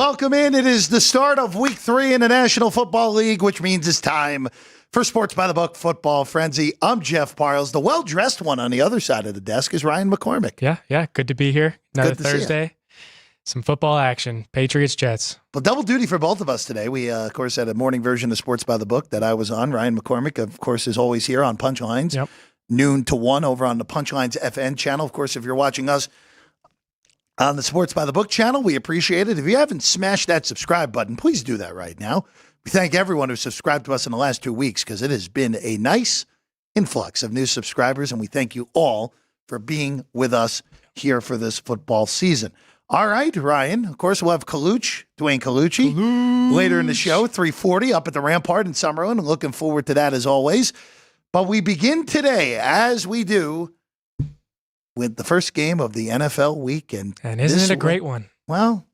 Welcome in. It is the start of week 3 in the National Football League, which means it's time for Sports by the Book Football Frenzy. I'm Jeff Parles. The well-dressed one on the other side of the desk is Ryan McCormick. Yeah. Good to be here. Another Thursday. Some football action. Patriots, Jets. Well, double duty for both of us today. We, of course, had a morning version of Sports by the Book that I was on. Ryan McCormick, of course, is always here on Punchlines. Yep. Noon to 1 over on the Punchlines FN channel. Of course, if you're watching us on the Sports by the Book channel, we appreciate it. If you haven't smashed that subscribe button, please do that right now. We thank everyone who subscribed to us in the last 2 weeks because it has been a nice influx of new subscribers, and we thank you all for being with us here for this football season. All right, Ryan. Of course, we'll have Duane Colucci later in the show, 3:40 up at the Rampart in Summerlin. I'm looking forward to that as always. But we begin today, as we do, with the first game of the NFL week. And isn't it a great one? Well,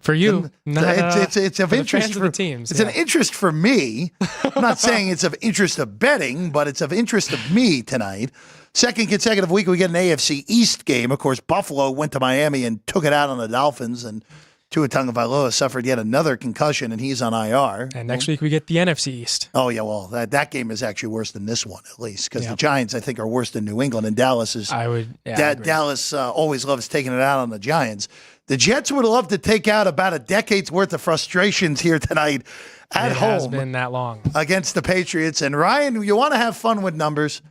for you, it's of interest for the teams. It's an interest for me. I'm not saying it's of interest of betting, but it's of interest of me tonight. Second consecutive week, we get an AFC East game. Of course, Buffalo went to Miami and took it out on the Dolphins, and Tua Tagovailoa suffered yet another concussion, and he's on IR. And next week, we get the NFC East. Oh, yeah, well, that game is actually worse than this one, at least, because the Giants, I think, are worse than New England, and Dallas is. Dallas always loves taking it out on the Giants. The Jets would love to take out about a decade's worth of frustrations here tonight at home. It has been that long. Against the Patriots. And Ryan, you want to have fun with numbers?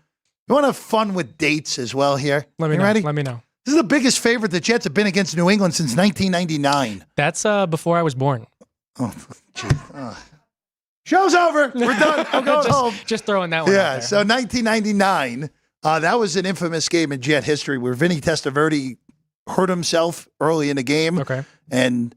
You want to have fun with dates as well here? Let me know. Ready? Let me know. This is the biggest favorite the Jets have been against New England since 1999. That's before I was born. Oh, geez. Show's over. We're done. I'm going home. Just throwing that one out there. So 1999, that was an infamous game in Jet history where Vinny Testaverde hurt himself early in the game. Okay. And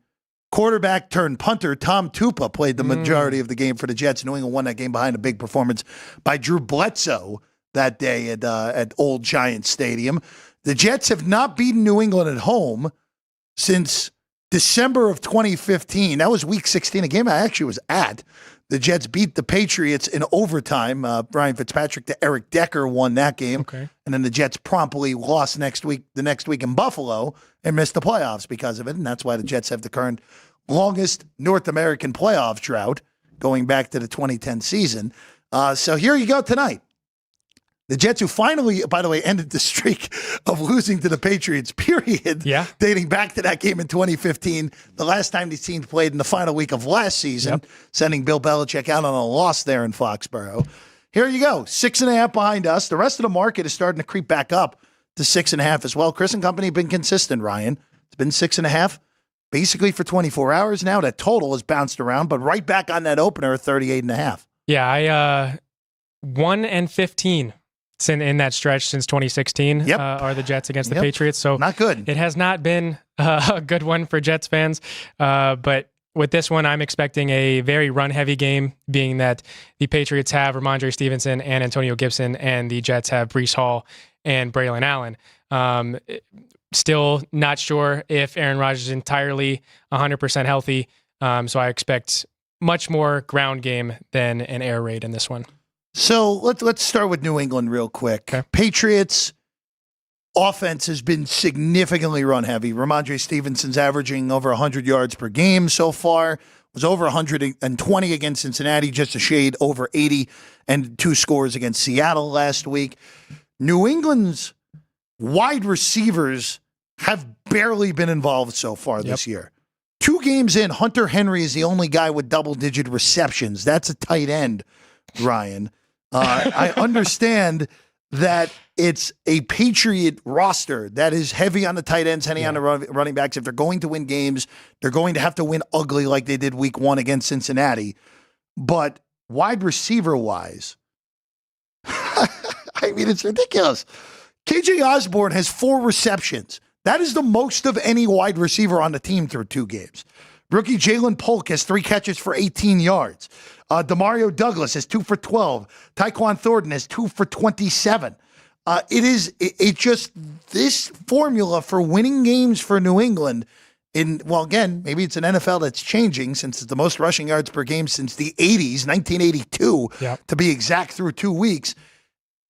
quarterback turned punter Tom Tupa played the majority of the game for the Jets. New England won that game behind a big performance by Drew Bledsoe that day at Old Giant Stadium. The Jets have not beaten New England at home since December of 2015. That was week 16, a game I actually was at. The Jets beat the Patriots in overtime. Brian Fitzpatrick to Eric Decker won that game. Okay. And then the Jets promptly lost the next week in Buffalo and missed the playoffs because of it. And that's why the Jets have the current longest North American playoff drought going back to the 2010 season. So here you go tonight. The Jets, who finally, by the way, ended the streak of losing to the Patriots, period, dating back to that game in 2015, the last time these teams played in the final week of last season, sending Bill Belichick out on a loss there in Foxborough. Here you go, 6.5 behind us. The rest of the market is starting to creep back up to 6.5 as well. Chris and company have been consistent, Ryan. It's been 6.5 basically for 24 hours now. That total has bounced around, but right back on that opener, 38.5. Yeah, I 1-15. In that stretch since 2016 are the Jets against the Patriots. So not good. It has not been a good one for Jets fans. But with this one, I'm expecting a very run-heavy game, being that the Patriots have Ramondre Stevenson and Antonio Gibson, and the Jets have Breece Hall and Braylon Allen. Still not sure if Aaron Rodgers is entirely 100% healthy. So I expect much more ground game than an air raid in this one. So let's start with New England real quick. Okay. Patriots offense has been significantly run heavy. Ramondre Stevenson's averaging over 100 yards per game so far. Was over 120 against Cincinnati, just a shade over 80, and 2 scores against Seattle last week. New England's wide receivers have barely been involved so far this year. 2 games in, Hunter Henry is the only guy with double-digit receptions. That's a tight end, Ryan. I understand that it's a Patriot roster that is heavy on the tight ends, heavy on the running backs. If they're going to win games, they're going to have to win ugly like they did week 1 against Cincinnati. But wide receiver-wise, I mean, it's ridiculous. KJ Osborne has 4 receptions. That is the most of any wide receiver on the team through 2 games. Rookie Jalen Polk has 3 catches for 18 yards. Demario Douglas has 2 for 12. Tyquan Thornton has 2 for 27. It just this formula for winning games for New England again, maybe it's an NFL that's changing since it's the most rushing yards per game since the 80s, 1982, to be exact, through 2 weeks.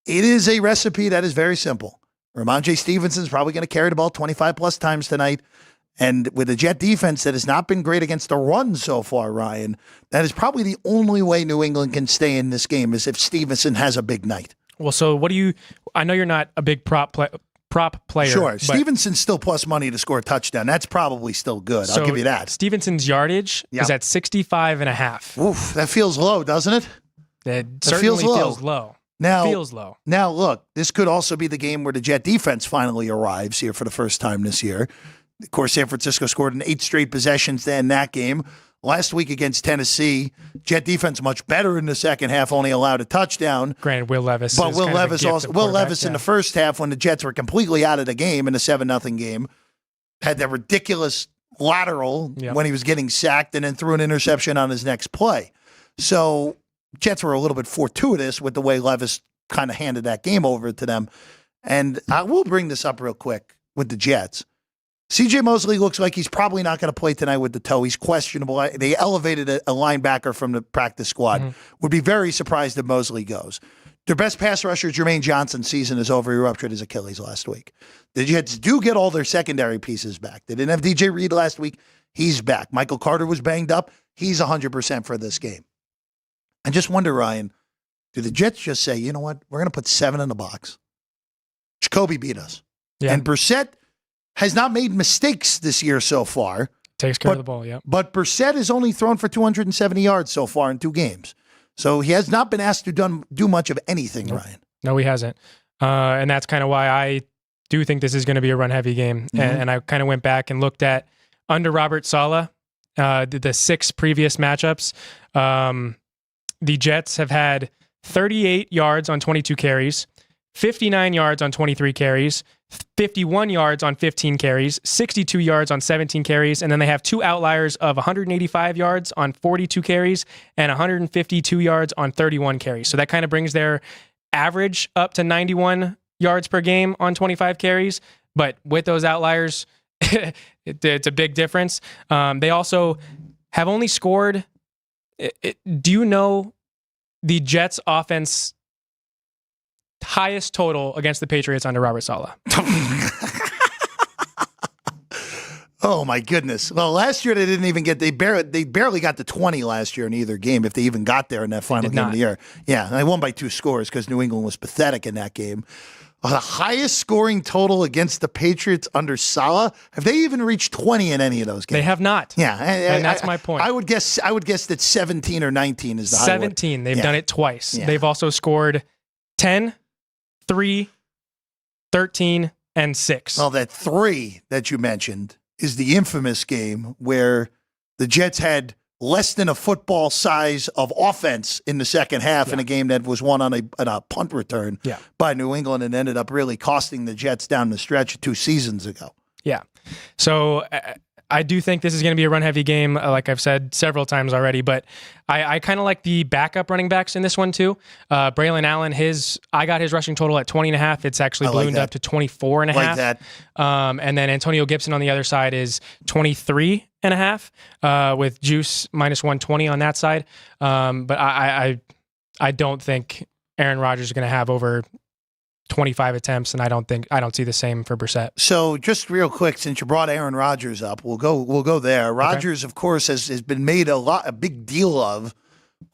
It is a recipe that is very simple. Ramondre Stevenson's probably going to carry the ball 25 plus times tonight. And with a Jet defense that has not been great against the run so far, Ryan, that is probably the only way New England can stay in this game is if Stevenson has a big night. Well, so what do you – I know you're not a big prop player. Sure. Stevenson's still plus money to score a touchdown. That's probably still good. I'll give you that. Stevenson's yardage is at 65.5. Oof, that feels low, doesn't it? It certainly feels low. Now, look, this could also be the game where the Jet defense finally arrives here for the first time this year. Of course, San Francisco scored in 8 straight possessions in that game. Last week against Tennessee, Jet defense much better in the second half, only allowed a touchdown. Granted, Will Levis. But Will Levis in the first half, when the Jets were completely out of the game in a 7-0 game, had that ridiculous lateral when he was getting sacked and then threw an interception on his next play. So Jets were a little bit fortuitous with the way Levis kind of handed that game over to them. And I will bring this up real quick with the Jets. C.J. Mosley looks like he's probably not going to play tonight with the toe. He's questionable. They elevated a linebacker from the practice squad. Mm-hmm. Would be very surprised if Mosley goes. Their best pass rusher, Jermaine Johnson's season is over. He ruptured his Achilles last week. The Jets do get all their secondary pieces back. They didn't have DJ Reed last week. He's back. Michael Carter was banged up. He's 100% for this game. I just wonder, Ryan, do the Jets just say, you know what, we're going to put 7 in the box. Jacoby beat us. Yeah. And Brissett has not made mistakes this year so far. Takes care of the ball, yeah. But Brissett has only thrown for 270 yards so far in 2 games. So he has not been asked to do much of anything, Ryan. No, he hasn't. And that's kind of why I do think this is going to be a run-heavy game. Mm-hmm. And I kind of went back and looked at, under Robert Saleh, the 6 previous matchups, the Jets have had 38 yards on 22 carries, 59 yards on 23 carries, 51 yards on 15 carries, 62 yards on 17 carries, and then they have 2 outliers of 185 yards on 42 carries and 152 yards on 31 carries. So that kind of brings their average up to 91 yards per game on 25 carries. But with those outliers, it's a big difference. They also have only scored. Do you know the Jets' offense highest total against the Patriots under Robert Saleh? Oh my goodness! Well, last year they didn't even get. They barely got to 20 last year in either game, if they even got there in that final game of the year. Yeah, they won by 2 scores because New England was pathetic in that game. The highest scoring total against the Patriots under Saleh. Have they even reached 20 in any of those games? They have not. Yeah, and that's my point. I would guess that 17 or 19 is the high 17. They've done it twice. Yeah. They've also scored 10, 3, 13, and 6. Well, that 3 that you mentioned is the infamous game where the Jets had less than a football size of offense in the second half in a game that was won on a punt return by New England and ended up really costing the Jets down the stretch 2 seasons ago. Yeah. So I do think this is going to be a run-heavy game, like I've said several times already, but I kind of like the backup running backs in this one too. Braylon Allen, I got his rushing total at 20.5. It's actually ballooned up to 24.5. Like that. And then Antonio Gibson on the other side is 23.5 with juice minus 120 on that side. But I don't think Aaron Rodgers is going to have over 25 attempts, and I don't see the same for Brissett. So just real quick, since you brought Aaron Rodgers up, we'll go there. Rodgers, of course, has been made a big deal of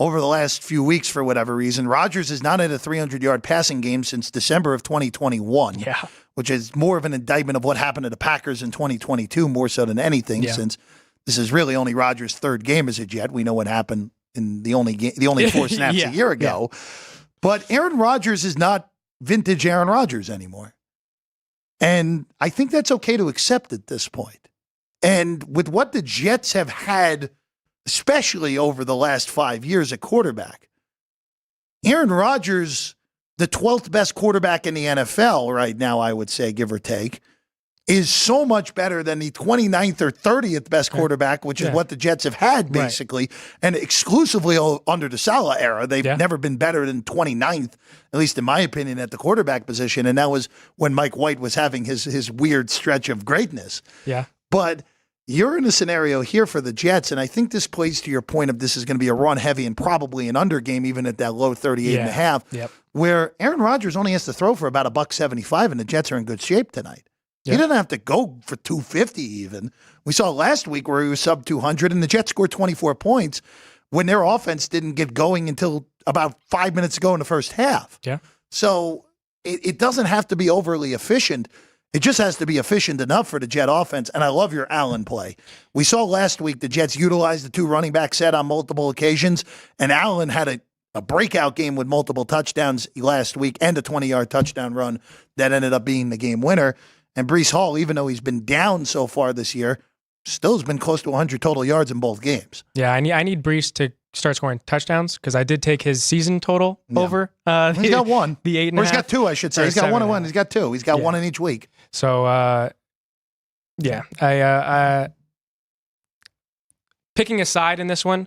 over the last few weeks for whatever reason. Rodgers has not had a 300-yard passing game since December of 2021, which is more of an indictment of what happened to the Packers in 2022 more so than anything, since this is really only Rodgers' 3rd game as a Jet. We know what happened in the only 4 snaps a year ago. But Aaron Rodgers is not vintage Aaron Rodgers anymore. And I think that's okay to accept at this point. And with what the Jets have had, especially over the last 5 years at quarterback, Aaron Rodgers, the 12th best quarterback in the NFL right now, I would say, give or take, is so much better than the 29th or 30th best quarterback, which is what the Jets have had, basically, and exclusively under the Saleh era. They've never been better than 29th, at least in my opinion, at the quarterback position, and that was when Mike White was having his weird stretch of greatness. Yeah. But you're in a scenario here for the Jets, and I think this plays to your point of this is going to be a run-heavy and probably an under game, even at that low 38.5, where Aaron Rodgers only has to throw for about $175, and the Jets are in good shape tonight. He didn't have to go for 250 even. We saw last week where he was sub 200, and the Jets scored 24 points when their offense didn't get going until about 5 minutes ago in the first half. Yeah. So it doesn't have to be overly efficient. It just has to be efficient enough for the Jet offense, and I love your Allen play. We saw last week the Jets utilized the 2 running back set on multiple occasions, and Allen had a breakout game with multiple touchdowns last week and a 20-yard touchdown run that ended up being the game winner. And Breece Hall, even though he's been down so far this year, still has been close to 100 total yards in both games. Yeah, I need Breece to start scoring touchdowns because I did take his season total over. He's got 1. The 8.5. Or he's got 2, I should say. He's got 1 and 1. He's got 2. He's got 1 in each week. So, I picking a side in this one,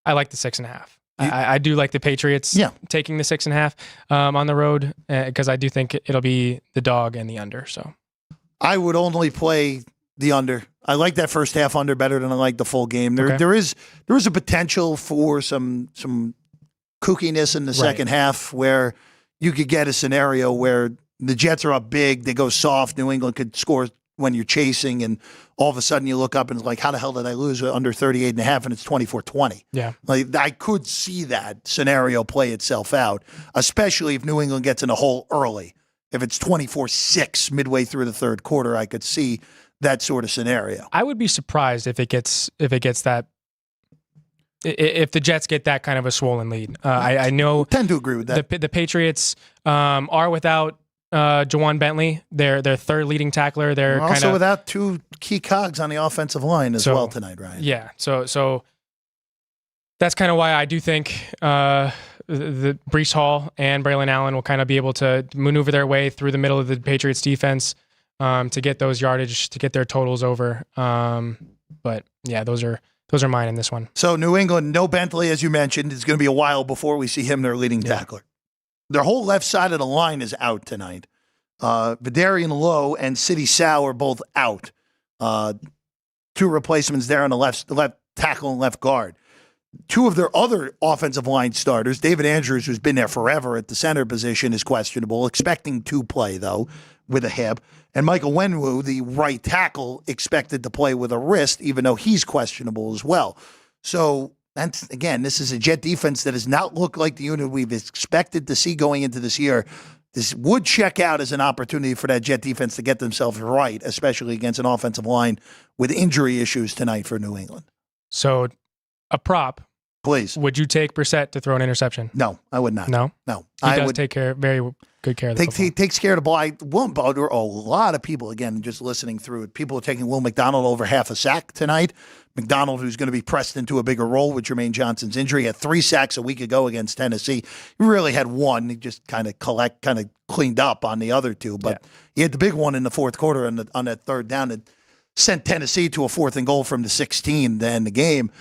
I like the 6.5. I do like the Patriots taking the 6.5 on the road because I do think it'll be the dog and the under. So I would only play the under. I like that first half under better than I like the full game. There is a potential for some kookiness in the second half where you could get a scenario where the Jets are up big, they go soft, New England could score when you're chasing, and all of a sudden you look up and it's like, how the hell did I lose under 38.5 and it's 24-20? Yeah. Like I could see that scenario play itself out, especially if New England gets in a hole early. If it's 24-6 midway through the third quarter, I could see that sort of scenario. I would be surprised if it gets that. If the Jets get that kind of a swollen lead. I know. Tend to agree with that. The Patriots are without Duane Bentley, their third leading tackler. They're also without 2 key cogs on the offensive line as well tonight, Ryan. Yeah, so that's kind of why I do think the Breece Hall and Braylon Allen will kind of be able to maneuver their way through the middle of the Patriots defense to get those yardage, to get their totals over. But yeah, those are mine in this one. So New England, no Bentley, as you mentioned. It's going to be a while before we see him their leading tackler. Their whole left side of the line is out tonight. Vidarian Lowe and City Sow are both out. 2 replacements there on the left tackle and left guard. 2 of their other offensive line starters, David Andrews, who's been there forever at the center position, is questionable, expecting to play, though, with a hip. And Michael Wenwu, the right tackle, expected to play with a wrist, even though he's questionable as well. So, and again, this is a Jet defense that does not look like the unit we've expected to see going into this year. This would check out as an opportunity for that Jet defense to get themselves right, especially against an offensive line with injury issues tonight for New England. So, a prop. Please. Would you take Brissett to throw an interception? No, I would not. No? No. He does take very good care of the football. He takes care of the ball. I won't bother a lot of people, again, just listening through it. People are taking Will McDonald over half a sack tonight. McDonald, who's going to be pressed into a bigger role with Jermaine Johnson's injury, had 3 sacks a week ago against Tennessee. He really had 1. He just kind of cleaned up on the other 2. But he had the big one in the fourth quarter on that third down that sent Tennessee to a 4th and goal from the 16 to end the game.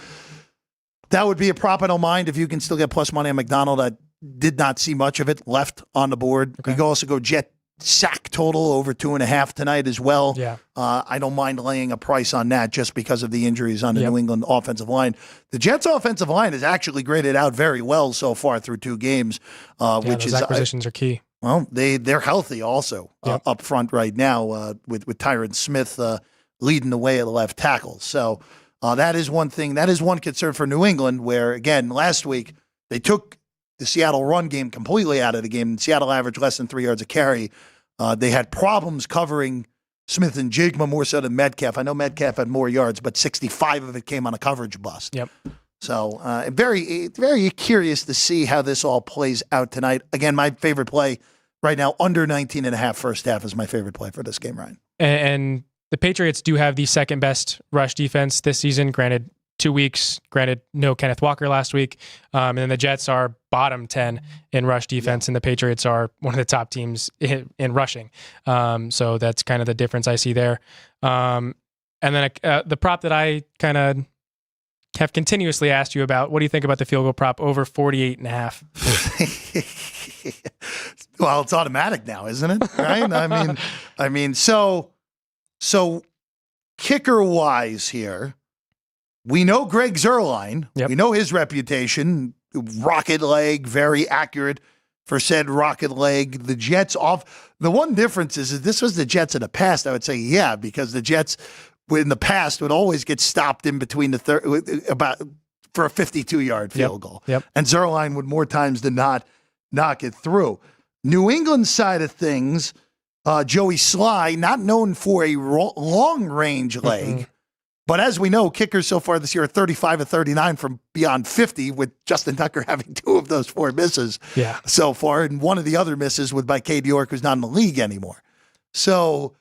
That would be a prop I don't mind if you can still get plus money on McDonald. I did not see much of it left on the board. Okay. We can also go Jet sack total over 2.5 tonight as well. Yeah. I don't mind laying a price on that just because of the injuries on the New England offensive line. The Jets offensive line is actually graded out very well so far through 2 games, which is acquisitions are key. Well, they're healthy also up front right now with Tyron Smith leading the way at the left tackle. So that is one thing. That is one concern for New England where, again, last week they took the Seattle run game completely out of the game. Seattle averaged less than 3 yards a carry. They had problems covering Smith and Jigma more so than Metcalf. I know Metcalf had more yards, but 65 of it came on a coverage bust. Yep. So very, very curious to see how this all plays out tonight. Again, my favorite play right now, under 19.5 first half is my favorite play for this game, Ryan. And the Patriots do have the second best rush defense this season. Granted, 2 weeks. Granted, no Kenneth Walker last week. And then the Jets are bottom 10 in rush defense, and the Patriots are one of the top teams in rushing. So that's kind of the difference I see there. And then the prop that I kind of have continuously asked you about, what do you think about the field goal prop over 48.5? Well, it's automatic now, isn't it? Right? I mean, so kicker-wise here, we know Greg Zuerlein. Yep. We know his reputation, rocket leg, very accurate for said rocket leg. The Jets off. The one difference is if this was the Jets in the past, I would say, yeah, because the Jets in the past would always get stopped in between the for a 52-yard field goal. Yep. And Zuerlein would more times than not knock it through. New England side of things, Joey Sly, not known for a long-range leg, but as we know, kickers so far this year are 35 of 39 from beyond 50, with Justin Tucker having 2 of those 4 misses so far, and one of the other misses with by Cade York, who's not in the league anymore. So,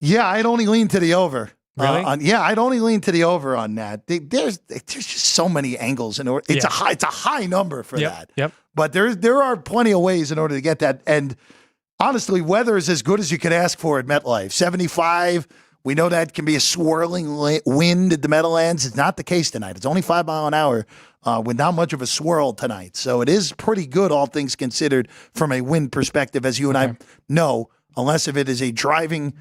yeah, I'd only lean to the over. Really? I'd only lean to the over on that. There's just so many angles in order. It's a high number for that. Yep. But there are plenty of ways in order to get that. And honestly, weather is as good as you could ask for at MetLife. 75. We know that can be a swirling wind at the Meadowlands. It's not the case tonight. It's only 5 miles an hour with not much of a swirl tonight. So it is pretty good, all things considered, from a wind perspective, as you and I know, unless if it is a driving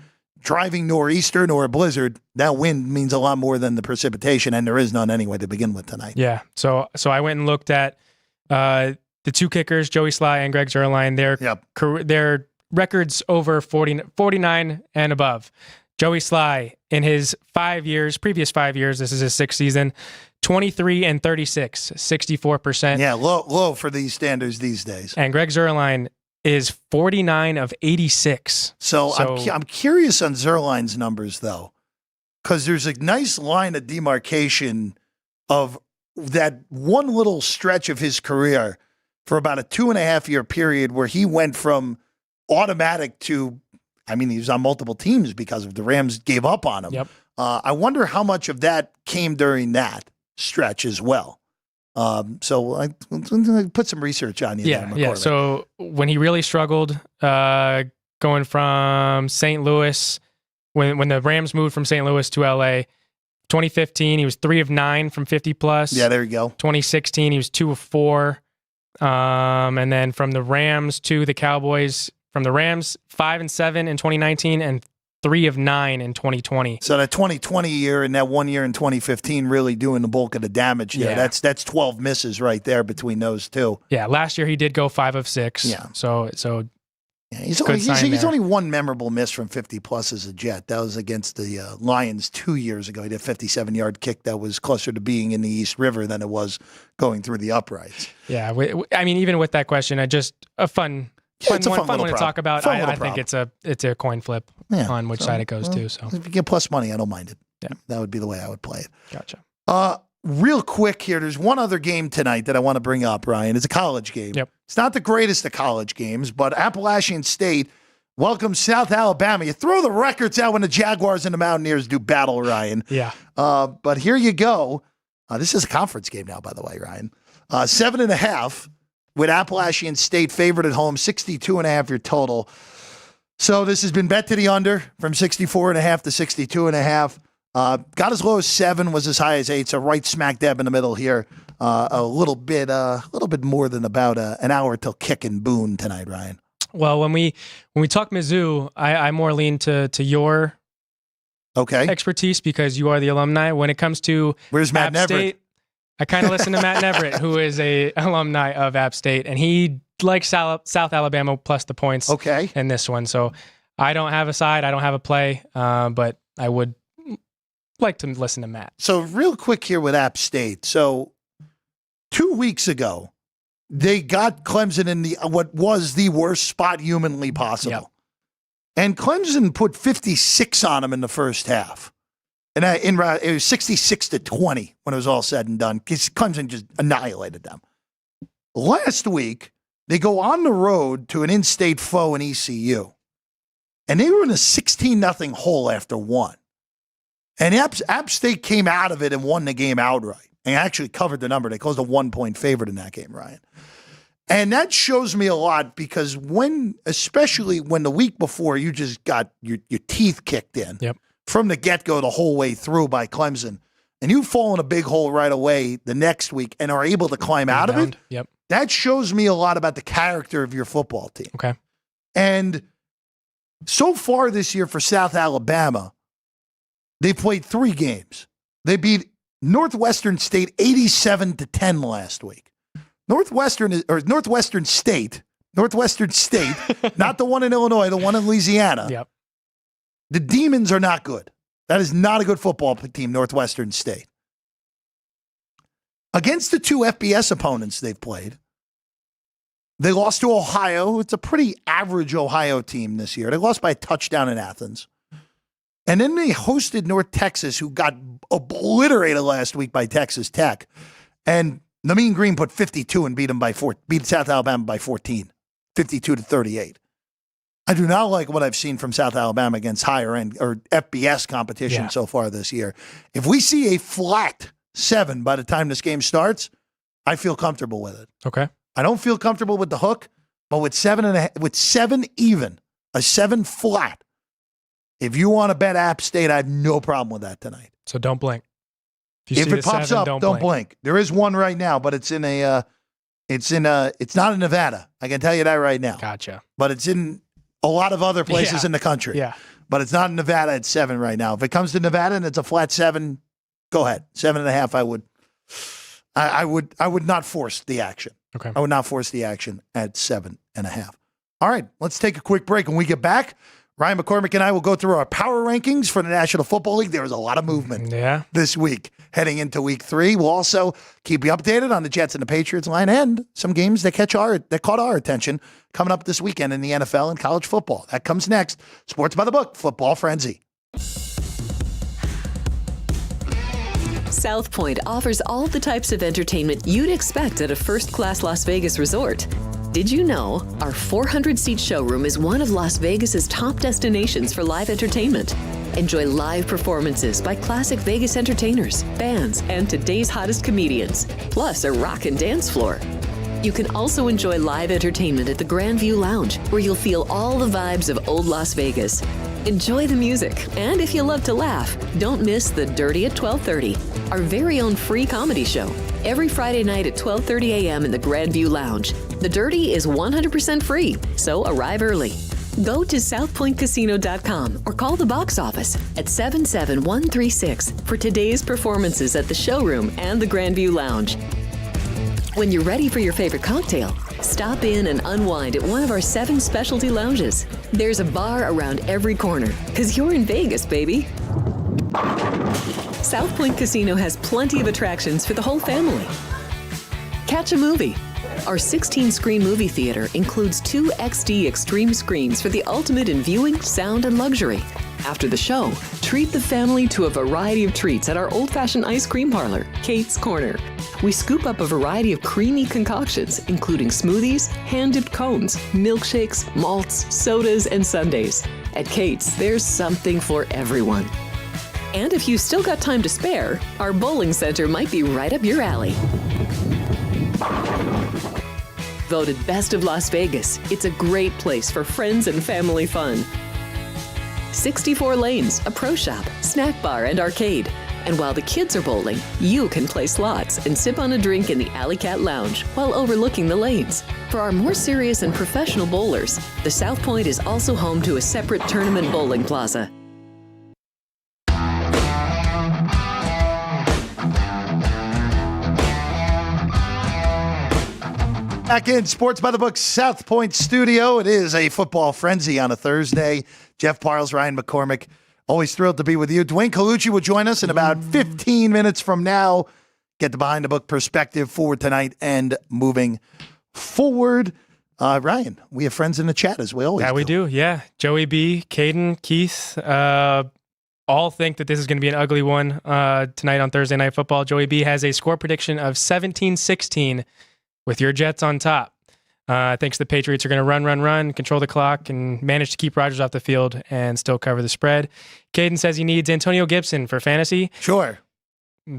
nor'easter or a blizzard, that wind means a lot more than the precipitation, and there is none anyway to begin with tonight. Yeah. So I went and looked at the 2 kickers, Joey Sly and Greg Zuerlein. Their records over 49 and above. Joey Sly, in his previous 5 years, this is his 6th season, 23 and 36, 64%. Yeah, low for these standards these days. And Greg Zuerlein is 49 of 86. So I'm curious on Zuerlein's numbers, though, because there's a nice line of demarcation of that one little stretch of his career for about a 2.5-year period where he went from automatic to, he was on multiple teams because of the Rams gave up on him. Yep. I wonder how much of that came during that stretch as well. So I put some research on you. Yeah. So when he really struggled, going from St. Louis, when the Rams moved from St. Louis to LA, 2015, he was 3 of 9 from 50 plus. Yeah, there you go. 2016, he was 2 of 4. And then from the Rams to the Cowboys, from the Rams, 5 and 7 in 2019 and 3 of 9 in 2020. So that 2020 year and that 1 year in 2015 really doing the bulk of the damage there. Yeah. That's 12 misses right there between those two. Yeah, last year he did go 5 of 6. Yeah. So yeah, he's only one memorable miss from 50 plus as a Jet. That was against the Lions 2 years ago. He did a 57-yard kick that was closer to being in the East River than it was going through the uprights. Yeah, even with that question, a fun one to talk about. I think it's a coin flip on which side it goes to. So if you get plus money, I don't mind it. Yeah, that would be the way I would play it. Gotcha. Real quick here, there's one other game tonight that I want to bring up, Ryan. It's a college game. Yep. It's not the greatest of college games, but Appalachian State welcomes South Alabama. You throw the records out when the Jaguars and the Mountaineers do battle, Ryan. Yeah. But here you go. This is a conference game now, by the way, Ryan. 7.5 with Appalachian State favored at home, 62.5 your total. So this has been bet to the under from 64.5 to 62.5. Got as low as 7, was as high as 8. So right smack dab in the middle here. A little bit more than about an hour till kick and Boone tonight, Ryan. Well, when we talk Mizzou, I more lean to your expertise because you are the alumni. When it comes to where's Matt Neverett? State, I kind of listen to Matt Neverett, who is a alumni of App State, and he likes South Alabama plus the points. In this one, so I don't have a side, I don't have a play, but I would like to listen to Matt. So real quick here with App State. So 2 weeks ago, they got Clemson in what was the worst spot humanly possible. Yep. And Clemson put 56 on them in the first half. And it was 66-20 when it was all said and done, because Clemson just annihilated them. Last week, they go on the road to an in-state foe in ECU. And they were in a 16-0 hole after 1. And App State came out of it and won the game outright and actually covered the number. They closed a 1-point favorite in that game, Ryan. And that shows me a lot because especially when the week before you just got your teeth kicked in from the get-go the whole way through by Clemson, and you fall in a big hole right away the next week and are able to climb out of it, that shows me a lot about the character of your football team. Okay. And so far this year for South Alabama, they played 3 games. They beat Northwestern State 87-10 last week. Northwestern State Northwestern State, not the one in Illinois, the one in Louisiana. Yep. The Demons are not good. That is not a good football team, Northwestern State. Against the two FBS opponents they've played, they lost to Ohio. It's a pretty average Ohio team this year. They lost by a touchdown in Athens. And then they hosted North Texas, who got obliterated last week by Texas Tech. And the Mean Green put 52 and beat South Alabama by 14, 52-38. I do not like what I've seen from South Alabama against higher end or FBS competition so far this year. If we see a flat 7 by the time this game starts, I feel comfortable with it. Okay. I don't feel comfortable with the hook, but with 7 even, a 7 flat. If you want to bet App State, I have no problem with that tonight. So don't blink. If it pops up, don't blink. There is one right now, but it's not in Nevada. I can tell you that right now. Gotcha. But it's in a lot of other places in the country. Yeah. But it's not in Nevada. It's 7 right now. If it comes to Nevada and it's a flat 7, go ahead. 7.5. I would not force the action. Okay. I would not force the action at 7.5. All right. Let's take a quick break. When we get back, Ryan McCormick and I will go through our power rankings for the National Football League. There was a lot of movement this week heading into week 3. We'll also keep you updated on the Jets and the Patriots line and some games that caught our attention coming up this weekend in the NFL and college football. That comes next. Sports by the Book, Football Frenzy. South Point offers all the types of entertainment you'd expect at a first-class Las Vegas resort. Did you know our 400-seat showroom is one of Las Vegas's top destinations for live entertainment? Enjoy live performances by classic Vegas entertainers, bands, and today's hottest comedians, plus a rock and dance floor. You can also enjoy live entertainment at the Grand View Lounge, where you'll feel all the vibes of old Las Vegas. Enjoy the music, and if you love to laugh, don't miss The Dirty at 12:30, our very own free comedy show. Every Friday night at 12:30 a.m. in the Grand View Lounge. The Dirty is 100% free, so arrive early. Go to southpointcasino.com or call the box office at 77136 for today's performances at the showroom and the Grand View Lounge. When you're ready for your favorite cocktail, stop in and unwind at one of our 7 specialty lounges. There's a bar around every corner, because you're in Vegas, baby. South Point Casino has plenty of attractions for the whole family. Catch a movie. Our 16-screen movie theater includes 2 XD Extreme screens for the ultimate in viewing, sound, and luxury. After the show, treat the family to a variety of treats at our old-fashioned ice cream parlor, Kate's Corner. We scoop up a variety of creamy concoctions, including smoothies, hand-dipped cones, milkshakes, malts, sodas, and sundaes. At Kate's, there's something for everyone. And if you've still got time to spare, our bowling center might be right up your alley. Voted Best of Las Vegas, it's a great place for friends and family fun. 64 lanes, a pro shop, snack bar, and arcade. And while the kids are bowling, you can play slots and sip on a drink in the Alley Cat Lounge while overlooking the lanes. For our more serious and professional bowlers, the South Point is also home to a separate tournament bowling plaza. Back in Sports by the Book South Point studio. It is a football frenzy on a Thursday. Jeff Parles, Ryan McCormick, always thrilled to be with you. Duane Colucci will join us in about 15 minutes from now. Get the behind the book perspective for tonight and moving forward. Ryan, we have friends in the chat as we always do. Yeah, we do. Yeah. Joey B, Caden, Keith, all think that this is going to be an ugly one tonight on Thursday Night Football. Joey B has a score prediction of 17-16 with your Jets on top. Thinks the Patriots are going to run, control the clock, and manage to keep Rodgers off the field and still cover the spread. Caden says he needs Antonio Gibson for fantasy. Sure.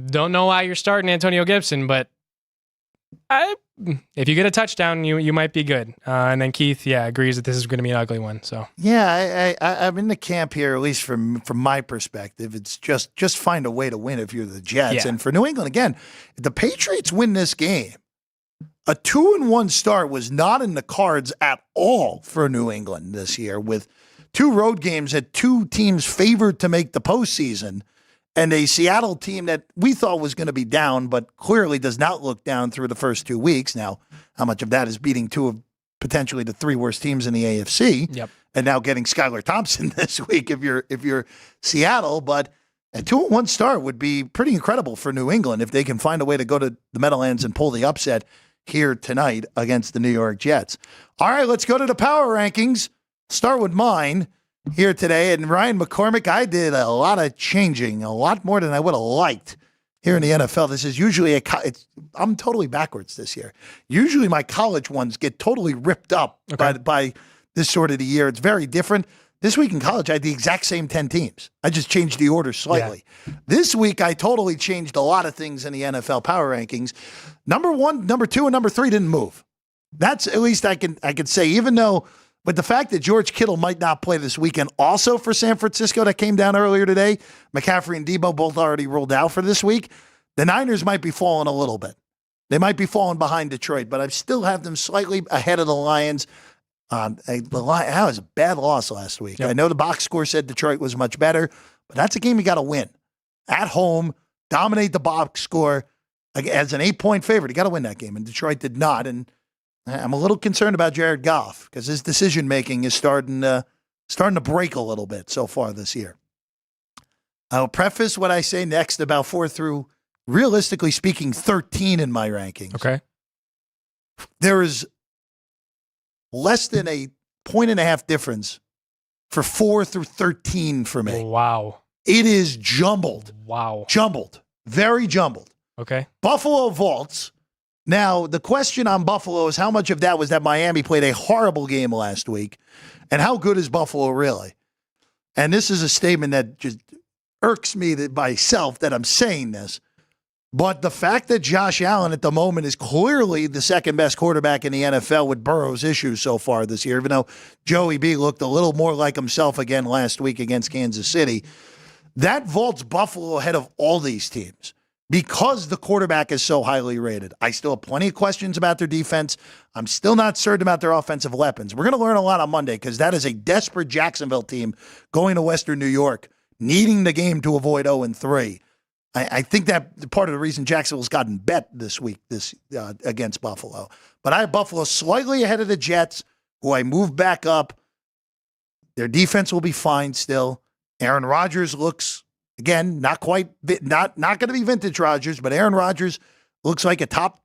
Don't know why you're starting Antonio Gibson, but if you get a touchdown, you might be good. And then Keith, agrees that this is going to be an ugly one. So I'm in the camp here, at least from my perspective. It's just find a way to win if you're the Jets. Yeah. And for New England, again, if the Patriots win this game, a 2-1 start was not in the cards at all for New England this year, with 2 road games at 2 teams favored to make the postseason, and a Seattle team that we thought was going to be down, but clearly does not look down through the first 2 weeks. Now, how much of that is beating 2 of potentially the 3 worst teams in the AFC. Yep. And now getting Skylar Thompson this week if you're Seattle, but a 2-1 start would be pretty incredible for New England if they can find a way to go to the Meadowlands and pull the upset here tonight against the New York Jets. All right, let's go to the power rankings. Start with mine here today. And Ryan McCormick, I did a lot of changing, a lot more than I would have liked here in the NFL. This is usually I'm totally backwards this year. Usually my college ones get totally ripped up by this sort of the year. It's very different. This week in college, I had the exact same 10 teams. I just changed the order slightly. Yeah. This week, I totally changed a lot of things in the NFL power rankings. Number 1, number 2, and number 3 didn't move. That's at least I can say, even though, but the fact that George Kittle might not play this weekend also for San Francisco that came down earlier today, McCaffrey and Debo both already ruled out for this week, the Niners might be falling a little bit. They might be falling behind Detroit, but I still have them slightly ahead of the Lions. That was a bad loss last week. Yep. I know the box score said Detroit was much better, but that's a game you got to win. At home, dominate the box score as an 8-point favorite. You got to win that game, and Detroit did not. And I'm a little concerned about Jared Goff because his decision-making is starting to break a little bit so far this year. I'll preface what I say next about 4 through, realistically speaking, 13 in my rankings. Okay. There is less than a 1.5 difference for 4 through 13 for me. Wow. It is jumbled. Wow. Jumbled. Very jumbled. Okay. Buffalo vaults. Now, the question on Buffalo is how much of that was that Miami played a horrible game last week, and how good is Buffalo really? And this is a statement that just irks me myself that I'm saying this. But the fact that Josh Allen at the moment is clearly the second best quarterback in the NFL with Burrow's issues so far this year, even though Joey B looked a little more like himself again last week against Kansas City, that vaults Buffalo ahead of all these teams because the quarterback is so highly rated. I still have plenty of questions about their defense. I'm still not certain about their offensive weapons. We're going to learn a lot on Monday because that is a desperate Jacksonville team going to Western New York, needing the game to avoid 0-3. I think that part of the reason Jacksonville's gotten bet this week against Buffalo. But I have Buffalo slightly ahead of the Jets, who I moved back up. Their defense will be fine still. Aaron Rodgers looks, again, not going to be vintage Rodgers, but Aaron Rodgers looks like a top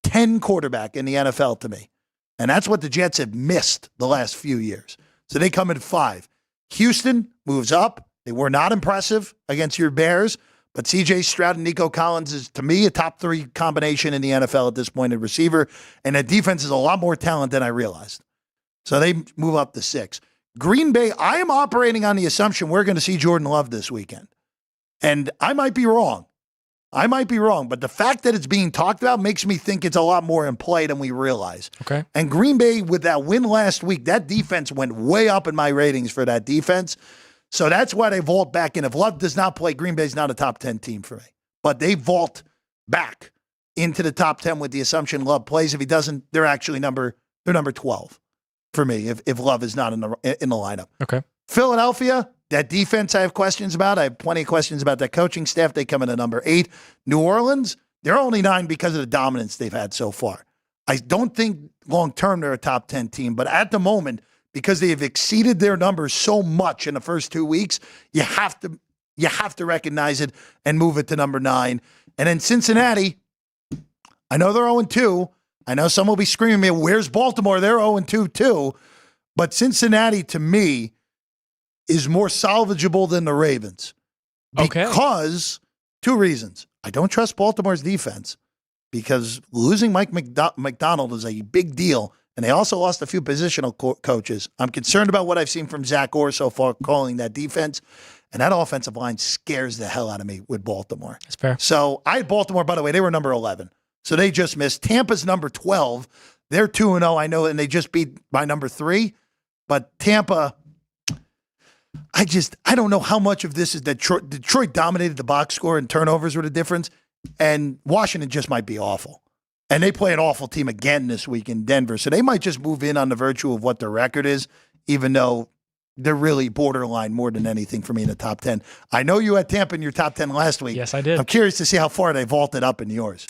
10 quarterback in the NFL to me. And that's what the Jets have missed the last few years. So they come at 5. Houston moves up. They were not impressive against your Bears. But C.J. Stroud and Nico Collins is, to me, a top 3 combination in the NFL at this point at receiver. And that defense is a lot more talent than I realized. So they move up to 6. Green Bay, I am operating on the assumption we're going to see Jordan Love this weekend. And I might be wrong. But the fact that it's being talked about makes me think it's a lot more in play than we realize. Okay. And Green Bay, with that win last week, that defense went way up in my ratings for that defense. So that's why they vault back in. If Love does not play, Green Bay's not a top 10 team for me. But they vault back into the top 10 with the assumption Love plays. If he doesn't, they're actually number 12 for me if Love is not in the lineup. Okay. Philadelphia, that defense I have questions about. I have plenty of questions about that coaching staff. They come in at number 8. New Orleans, they're only 9 because of the dominance they've had so far. I don't think long-term they're a top 10 team, but at the moment, because they have exceeded their numbers so much in the first 2 weeks, you have to recognize it and move it to number 9. And then Cincinnati, I know they're 0-2. I know some will be screaming at me, where's Baltimore? They're 0-2 too. But Cincinnati, to me, is more salvageable than the Ravens. Okay. Because 2 reasons. I don't trust Baltimore's defense because losing Mike McDonald is a big deal. And they also lost a few positional coaches. I'm concerned about what I've seen from Zach Orr so far calling that defense. And that offensive line scares the hell out of me with Baltimore. That's fair. So I had Baltimore, by the way, they were number 11. So they just missed. Tampa's number 12. They're 2-0, I know, and they just beat my number 3. But Tampa, I don't know how much of this is that Detroit dominated the box score and turnovers were the difference. And Washington just might be awful. And they play an awful team again this week in Denver. So they might just move in on the virtue of what their record is, even though they're really borderline more than anything for me in the top 10. I know you had Tampa in your top 10 last week. Yes, I did. I'm curious to see how far they vaulted up in yours.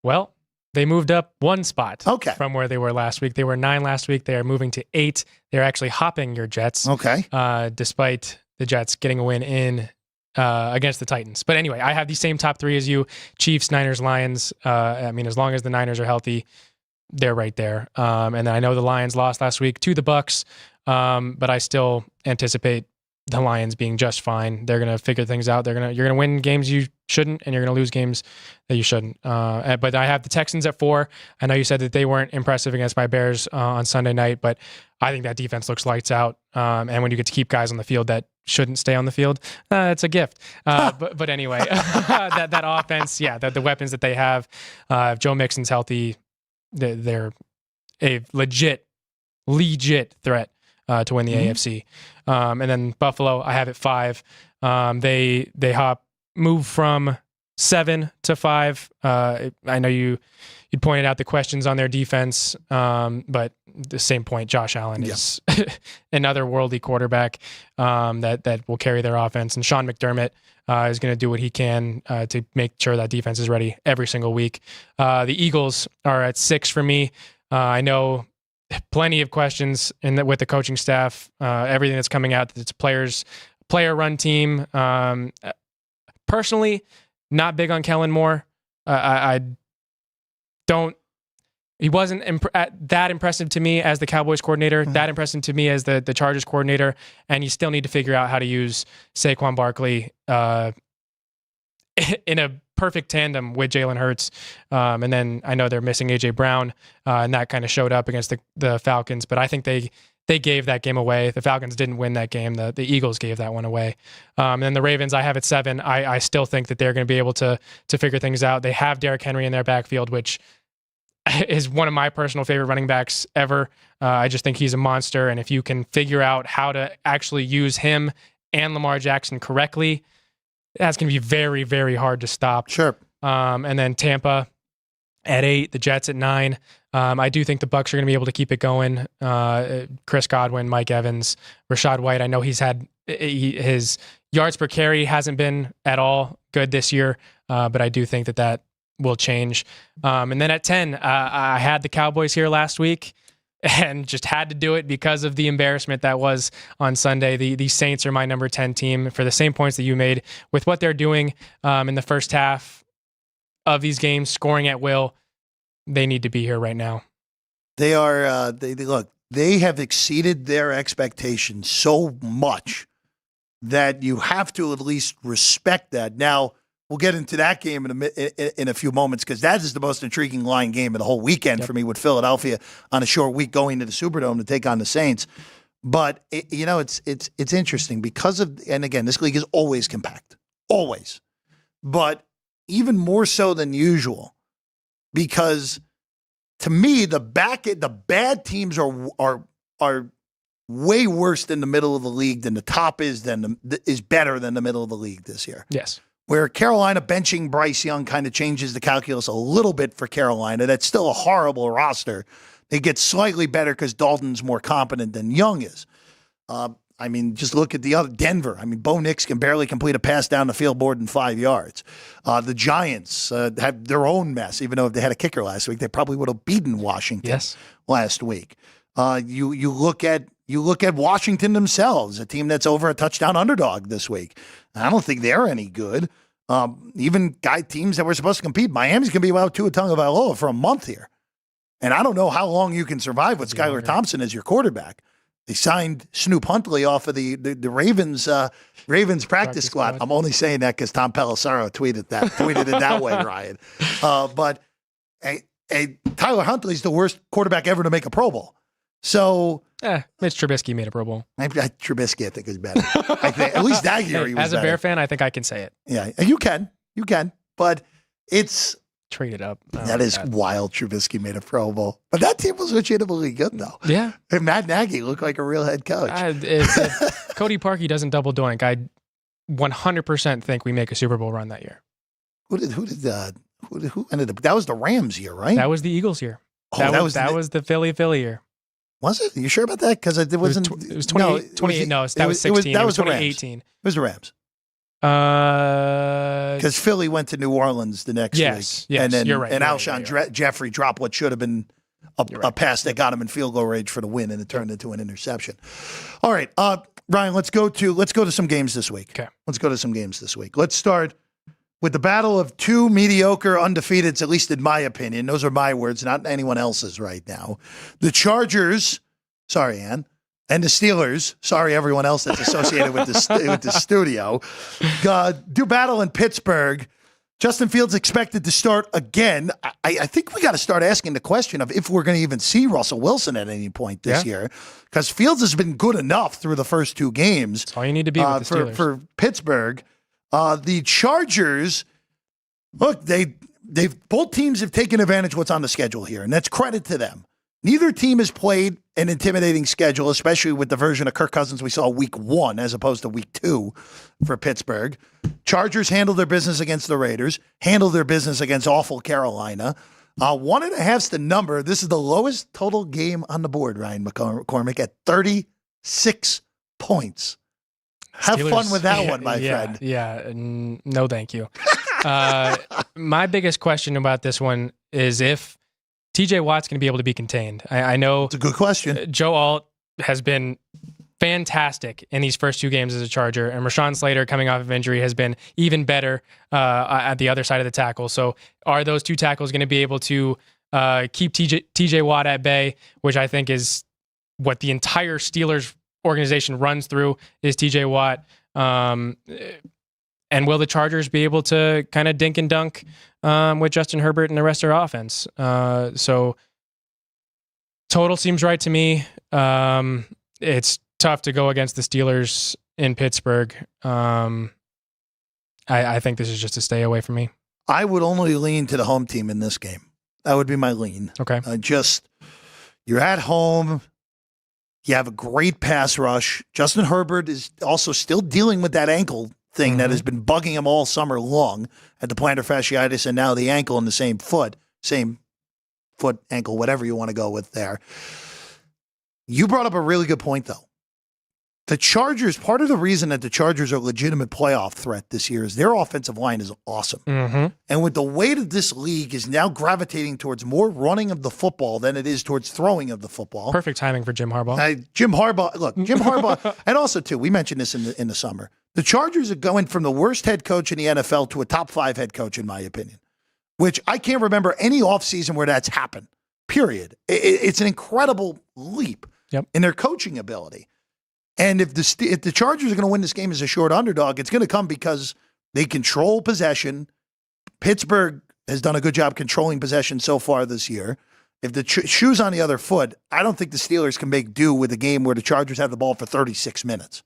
Well, They moved up one spot from where they were last week. They were 9 last week. They are moving to 8. They're actually hopping your Jets. Despite the Jets getting a win in against the Titans. But anyway, I have the same top 3 as you: Chiefs, Niners, Lions. As long as the Niners are healthy, they're right there. And then I know the Lions lost last week to the Bucks, but I still anticipate the Lions being just fine. They're gonna figure things out. You're gonna win games you shouldn't, and you're gonna lose games that you shouldn't. But I have the Texans at 4. I know you said that they weren't impressive against my Bears on Sunday night, but I think that defense looks lights out. And when you get to keep guys on the field that shouldn't stay on the field, it's a gift. But anyway, that offense, the weapons that they have, if Joe Mixon's healthy, they're a legit threat to win the AFC. And then Buffalo, I have it 5. They move from 7 to 5. I know you'd pointed out the questions on their defense, but the same point, Josh Allen is another worldly quarterback that will carry their offense. And Sean McDermott is going to do what he can to make sure that defense is ready every single week. The Eagles are at 6 for me. I know plenty of questions with the coaching staff, everything that's coming out. It's player-run team. Personally, not big on Kellen Moore. He wasn't that impressive to me as the Cowboys coordinator, that impressive to me as the Chargers coordinator, and you still need to figure out how to use Saquon Barkley in a perfect tandem with Jalen Hurts. And then I know they're missing A.J. Brown, and that kind of showed up against the Falcons, but I think they gave that game away. The Falcons didn't win that game. The Eagles gave that one away. And then the Ravens, I have at 7. I still think that they're going to be able to figure things out. They have Derrick Henry in their backfield, which is one of my personal favorite running backs ever. I just think he's a monster. And if you can figure out how to actually use him and Lamar Jackson correctly, that's going to be very, very hard to stop. Sure. And then Tampa at 8, the Jets at 9. I do think the Bucs are going to be able to keep it going. Chris Godwin, Mike Evans, Rashad White. I know his yards per carry hasn't been at all good this year, but I do think that will change. And then at 10, I had the Cowboys here last week and just had to do it because of the embarrassment that was on Sunday. The Saints are my number 10 team for the same points that you made with what they're doing in the first half of these games, scoring at will. They need to be here right now. They are. They have exceeded their expectations so much that you have to at least respect that. Now, we'll get into that game in a few moments because that is the most intriguing line game of the whole weekend for me with Philadelphia on a short week going to the Superdome to take on the Saints. But it's interesting because of, and again, this league is always compact, always, but even more so than usual because to me the bad teams are way worse than the middle of the league than the top is better than the middle of the league this year. Yes. Where Carolina benching Bryce Young kind of changes the calculus a little bit for Carolina. That's still a horrible roster. They get slightly better because Dalton's more competent than Young is. Just look at the other Denver. Bo Nix can barely complete a pass down the field more than 5 yards. The Giants have their own mess, even though if they had a kicker last week, they probably would have beaten Washington last week. You look at Washington themselves, a team that's over a touchdown underdog this week. I don't think they're any good. Even teams that were supposed to compete, Miami's going to be without Tua Tagovailoa for a month here. And I don't know how long you can survive with Skylar Thompson as your quarterback. They signed Snoop Huntley off of the Ravens practice squad. I'm only saying that because Tom Pelissero tweeted it that way, Ryan. But Tyler Huntley's the worst quarterback ever to make a Pro Bowl. So Mitch Trubisky made a Pro Bowl. Trubisky, I think, is better. I think at least that year he was as a better. Bear fan, I think I can say it. Yeah, you can, but it's traded up. That is wild. Trubisky made a Pro Bowl, but that team was legitimately good, though. Yeah, and Matt Nagy looked like a real head coach. If Cody Parkey doesn't double doink, I 100% think we make a Super Bowl run that year. Who ended up? That was the Rams year, right? That was the Eagles year. Oh, that was the Philly year. Was it? Are you sure about that? Because it wasn't. It was 28. No, that was 16. That was 2018. It was the Rams. Because Philly went to New Orleans the next week. Yes, and then you're right. And Alshon Jeffrey dropped what should have been a pass that got him in field goal range for the win, and it turned into an interception. All right, Ryan, let's go to some games this week. Okay. Let's go to some games this week. Let's start with the battle of two mediocre undefeateds, at least in my opinion. Those are my words, not anyone else's right now. The Chargers, sorry, Ann, and the Steelers, sorry everyone else that's associated with the studio, do battle in Pittsburgh. Justin Fields expected to start again. I think we got to start asking the question of if we're going to even see Russell Wilson at any point this year, because Fields has been good enough through the first two games. That's all you need to be with the Steelers. For Pittsburgh. The Chargers, look, both teams have taken advantage of what's on the schedule here, and that's credit to them. Neither team has played an intimidating schedule, especially with the version of Kirk Cousins we saw week 1 as opposed to week 2 for Pittsburgh. Chargers handled their business against the Raiders, handled their business against awful Carolina. 1.5's the number. This is the lowest total game on the board, Ryan McCormick, at 36 points. Have Steelers, fun with that one, my friend. Yeah, no thank you. My biggest question about this one is if TJ Watt's going to be able to be contained. I know it's a good question. Joe Alt has been fantastic in these first two games as a Charger, and Rashawn Slater, coming off of injury, has been even better at the other side of the tackle. So are those two tackles going to be able to keep TJ Watt at bay, which I think is what the entire Steelers organization runs through, is TJ Watt. And will the Chargers be able to kind of dink and dunk with Justin Herbert and the rest of their offense? So total seems right to me. It's tough to go against the Steelers in Pittsburgh. I think this is just a stay away from me. I would only lean to the home team in this game. That would be my lean. Okay. You're at home. You have a great pass rush. Justin Herbert is also still dealing with that ankle thing that has been bugging him all summer long, at the plantar fasciitis and now the ankle in the same foot, ankle, whatever you want to go with there. You brought up a really good point, though. The Chargers, part of the reason that the Chargers are a legitimate playoff threat this year is their offensive line is awesome. And with the way that this league is now gravitating towards more running of the football than it is towards throwing of the football. Perfect timing for Jim Harbaugh. Jim Harbaugh, and also, too, we mentioned this in the summer. The Chargers are going from the worst head coach in the NFL to a top 5 head coach, in my opinion, which I can't remember any offseason where that's happened, period. It's an incredible leap in their coaching ability. And if the Chargers are going to win this game as a short underdog, it's going to come because they control possession. Pittsburgh has done a good job controlling possession so far this year. If the shoe's on the other foot, I don't think the Steelers can make do with a game where the Chargers have the ball for 36 minutes.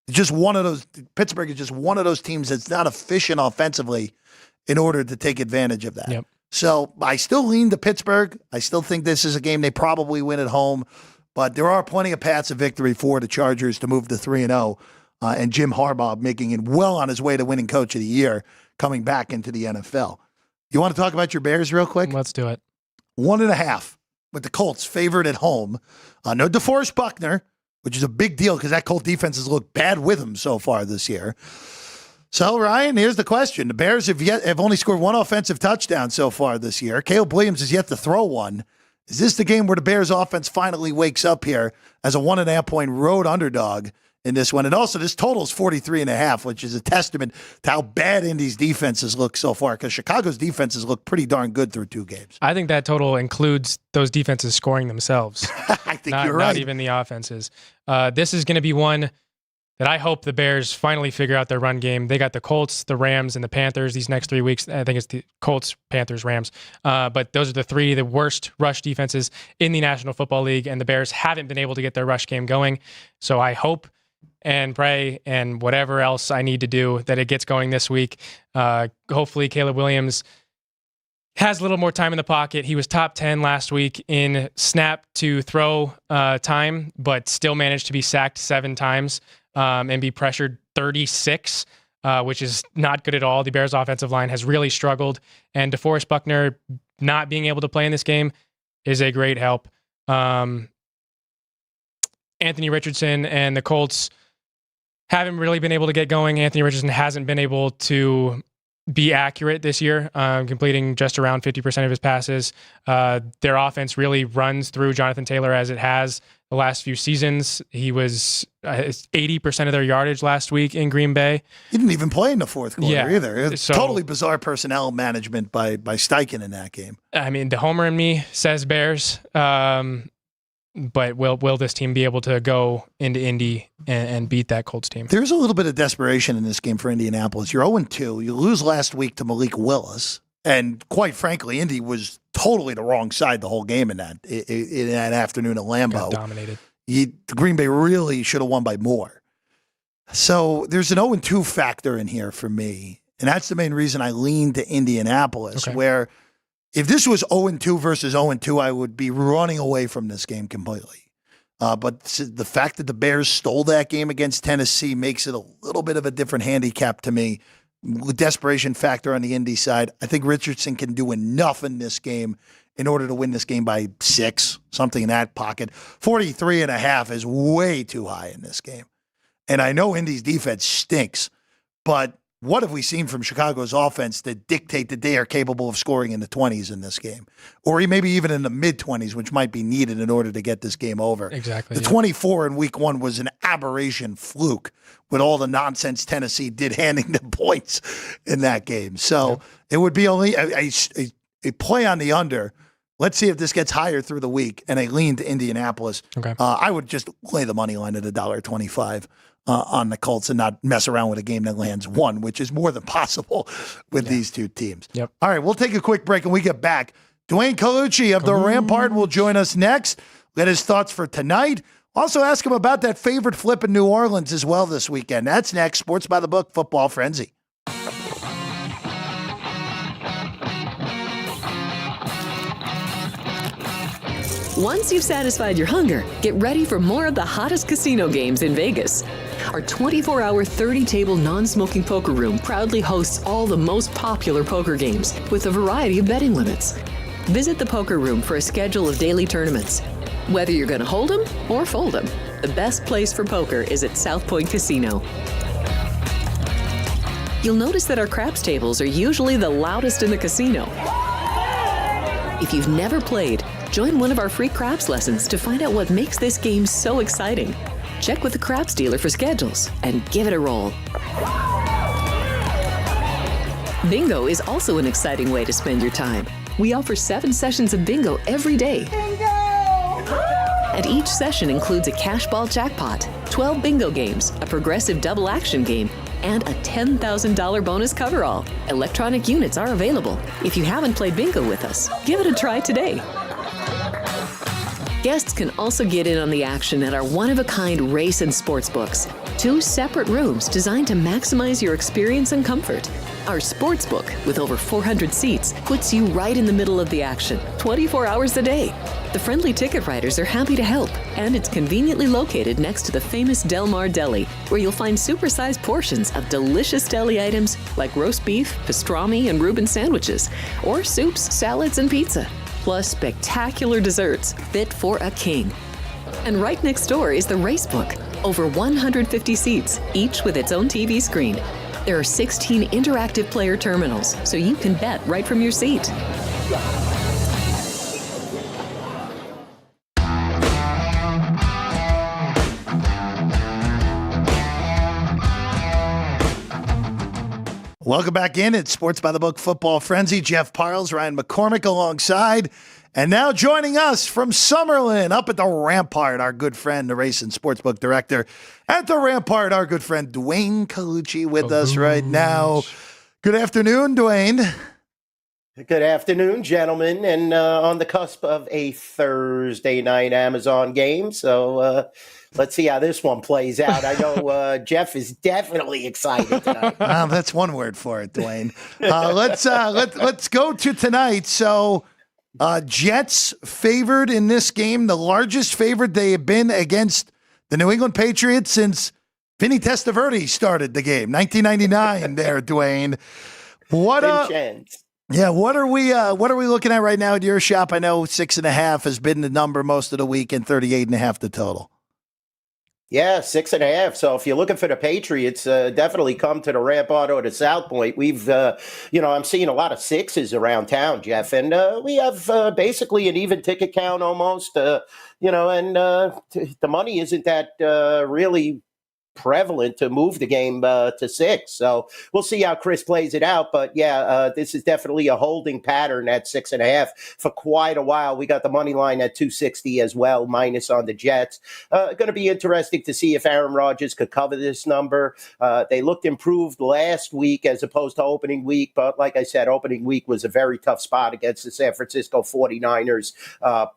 It's just one of those. Pittsburgh is just one of those teams that's not efficient offensively in order to take advantage of that. So I still lean to Pittsburgh. I still think this is a game they probably win at home. But there are plenty of paths of victory for the Chargers to move to 3-0, and Jim Harbaugh making it well on his way to winning Coach of the Year, coming back into the NFL. You want to talk about your Bears real quick? Let's do it. 1.5 with the Colts favored at home. No DeForest Buckner, which is a big deal because that Colt defense has looked bad with him so far this year. So, Ryan, here's the question. The Bears have only scored one offensive touchdown so far this year. Caleb Williams has yet to throw one. Is this the game where the Bears offense finally wakes up here as a 1.5-point road underdog in this one? And also, this total is 43.5, which is a testament to how bad Indy's defenses look so far, because Chicago's defenses look pretty darn good through 2 games. I think that total includes those defenses scoring themselves. I think you're right. Not even the offenses. This is going to be one that I hope the Bears finally figure out their run game. They got the Colts, the Rams, and the Panthers these next 3 weeks. I think it's the Colts, Panthers, Rams. But those are the worst rush defenses in the National Football League, and the Bears haven't been able to get their rush game going. So I hope and pray and whatever else I need to do that it gets going this week. Hopefully Caleb Williams has a little more time in the pocket. He was top 10 last week in snap to throw time, but still managed to be sacked 7 times. And be pressured 36, which is not good at all. The Bears' offensive line has really struggled, and DeForest Buckner not being able to play in this game is a great help. Anthony Richardson and the Colts haven't really been able to get going. Anthony Richardson hasn't been able to be accurate this year, completing just around 50% of his passes. Their offense really runs through Jonathan Taylor as it has the last few seasons. He was 80% of their yardage last week in Green Bay. He didn't even play in the fourth quarter either. It's So- totally bizarre personnel management by Steichen in that game. I mean, the homer in me says Bears, but will this team be able to go into Indy and beat that Colts team? There's a little bit of desperation in this game for Indianapolis. You're 0-2. You lose last week to Malik Willis. And quite frankly, Indy was totally the wrong side the whole game in that afternoon at Lambeau. Got dominated. The Green Bay really should have won by more. So there's an 0-2 factor in here for me. And that's the main reason I lean to Indianapolis, where if this was 0-2 versus 0-2, I would be running away from this game completely. But the fact that the Bears stole that game against Tennessee makes it a little bit of a different handicap to me. With desperation factor on the Indy side, I think Richardson can do enough in this game in order to win this game by 6, something in that pocket. 43.5 is way too high in this game. And I know Indy's defense stinks, but what have we seen from Chicago's offense that dictate that they are capable of scoring in the 20s in this game? Or maybe even in the mid-20s, which might be needed in order to get this game over. Exactly. The 24 in week 1 was an aberration fluke with all the nonsense Tennessee did handing them points in that game. So it would be only a play on the under. Let's see if this gets higher through the week, and I lean to Indianapolis. Okay. I would just lay the money line at $1.25. On the Colts and not mess around with a game that lands 1, which is more than possible with these two teams. Yep. All right, we'll take a quick break and we get back. Duane Colucci of the Rampart will join us next. Get his thoughts for tonight. Also ask him about that favorite flip in New Orleans as well this weekend. That's next. Sports by the Book, Football Frenzy. Once you've satisfied your hunger, get ready for more of the hottest casino games in Vegas. Our 24-hour, 30-table non-smoking poker room proudly hosts all the most popular poker games with a variety of betting limits. Visit the poker room for a schedule of daily tournaments. Whether you're going to hold 'em or fold 'em, the best place for poker is at South Point Casino. You'll notice that our craps tables are usually the loudest in the casino. If you've never played, join one of our free craps lessons to find out what makes this game so exciting. Check with the craps dealer for schedules and give it a roll. Bingo is also an exciting way to spend your time. We offer 7 sessions of bingo every day. Bingo! And each session includes a cash ball jackpot, 12 bingo games, a progressive double action game, and a $10,000 bonus coverall. Electronic units are available. If you haven't played bingo with us, give it a try today. Guests can also get in on the action at our one-of-a-kind race and sports books. 2 separate rooms designed to maximize your experience and comfort. Our Sportsbook, with over 400 seats, puts you right in the middle of the action, 24 hours a day. The friendly ticket writers are happy to help, and it's conveniently located next to the famous Del Mar Deli, where you'll find supersized portions of delicious deli items like roast beef, pastrami, and Reuben sandwiches, or soups, salads, and pizza. Plus spectacular desserts fit for a king. And right next door is the Racebook. Over 150 seats, each with its own TV screen. There are 16 interactive player terminals, so you can bet right from your seat. Welcome back in. It's Sports by the Book Football Frenzy. Jeff Parles, Ryan McCormick alongside. And now joining us from Summerlin up at the Rampart, our good friend, the race and sportsbook director at the Rampart, our good friend Duane Colucci with us right now. Good afternoon, Duane. Good afternoon, gentlemen, and on the cusp of a Thursday night Amazon game. So let's see how this one plays out. I know Jeff is definitely excited tonight. Well, that's one word for it, Duane. Let's go to tonight. So Jets favored in this game, the largest favorite they have been against the New England Patriots since Vinny Testaverde started the game, 1999. There, Duane. What are we looking at right now at your shop? I know 6.5 has been the number most of the week and 38.5 the total. Yeah, 6.5. So if you're looking for the Patriots, definitely come to the Rampart or the South Point. We've, I'm seeing a lot of sixes around town, Jeff, and we have basically an even ticket count almost, and the money isn't that really prevalent to move the game to 6. So we'll see how Chris plays it out. But this is definitely a holding pattern at 6.5 for quite a while. We got the money line at 260 as well, minus on the Jets. Going to be interesting to see if Aaron Rodgers could cover this number. They looked improved last week as opposed to opening week. But like I said, opening week was a very tough spot against the San Francisco 49ers,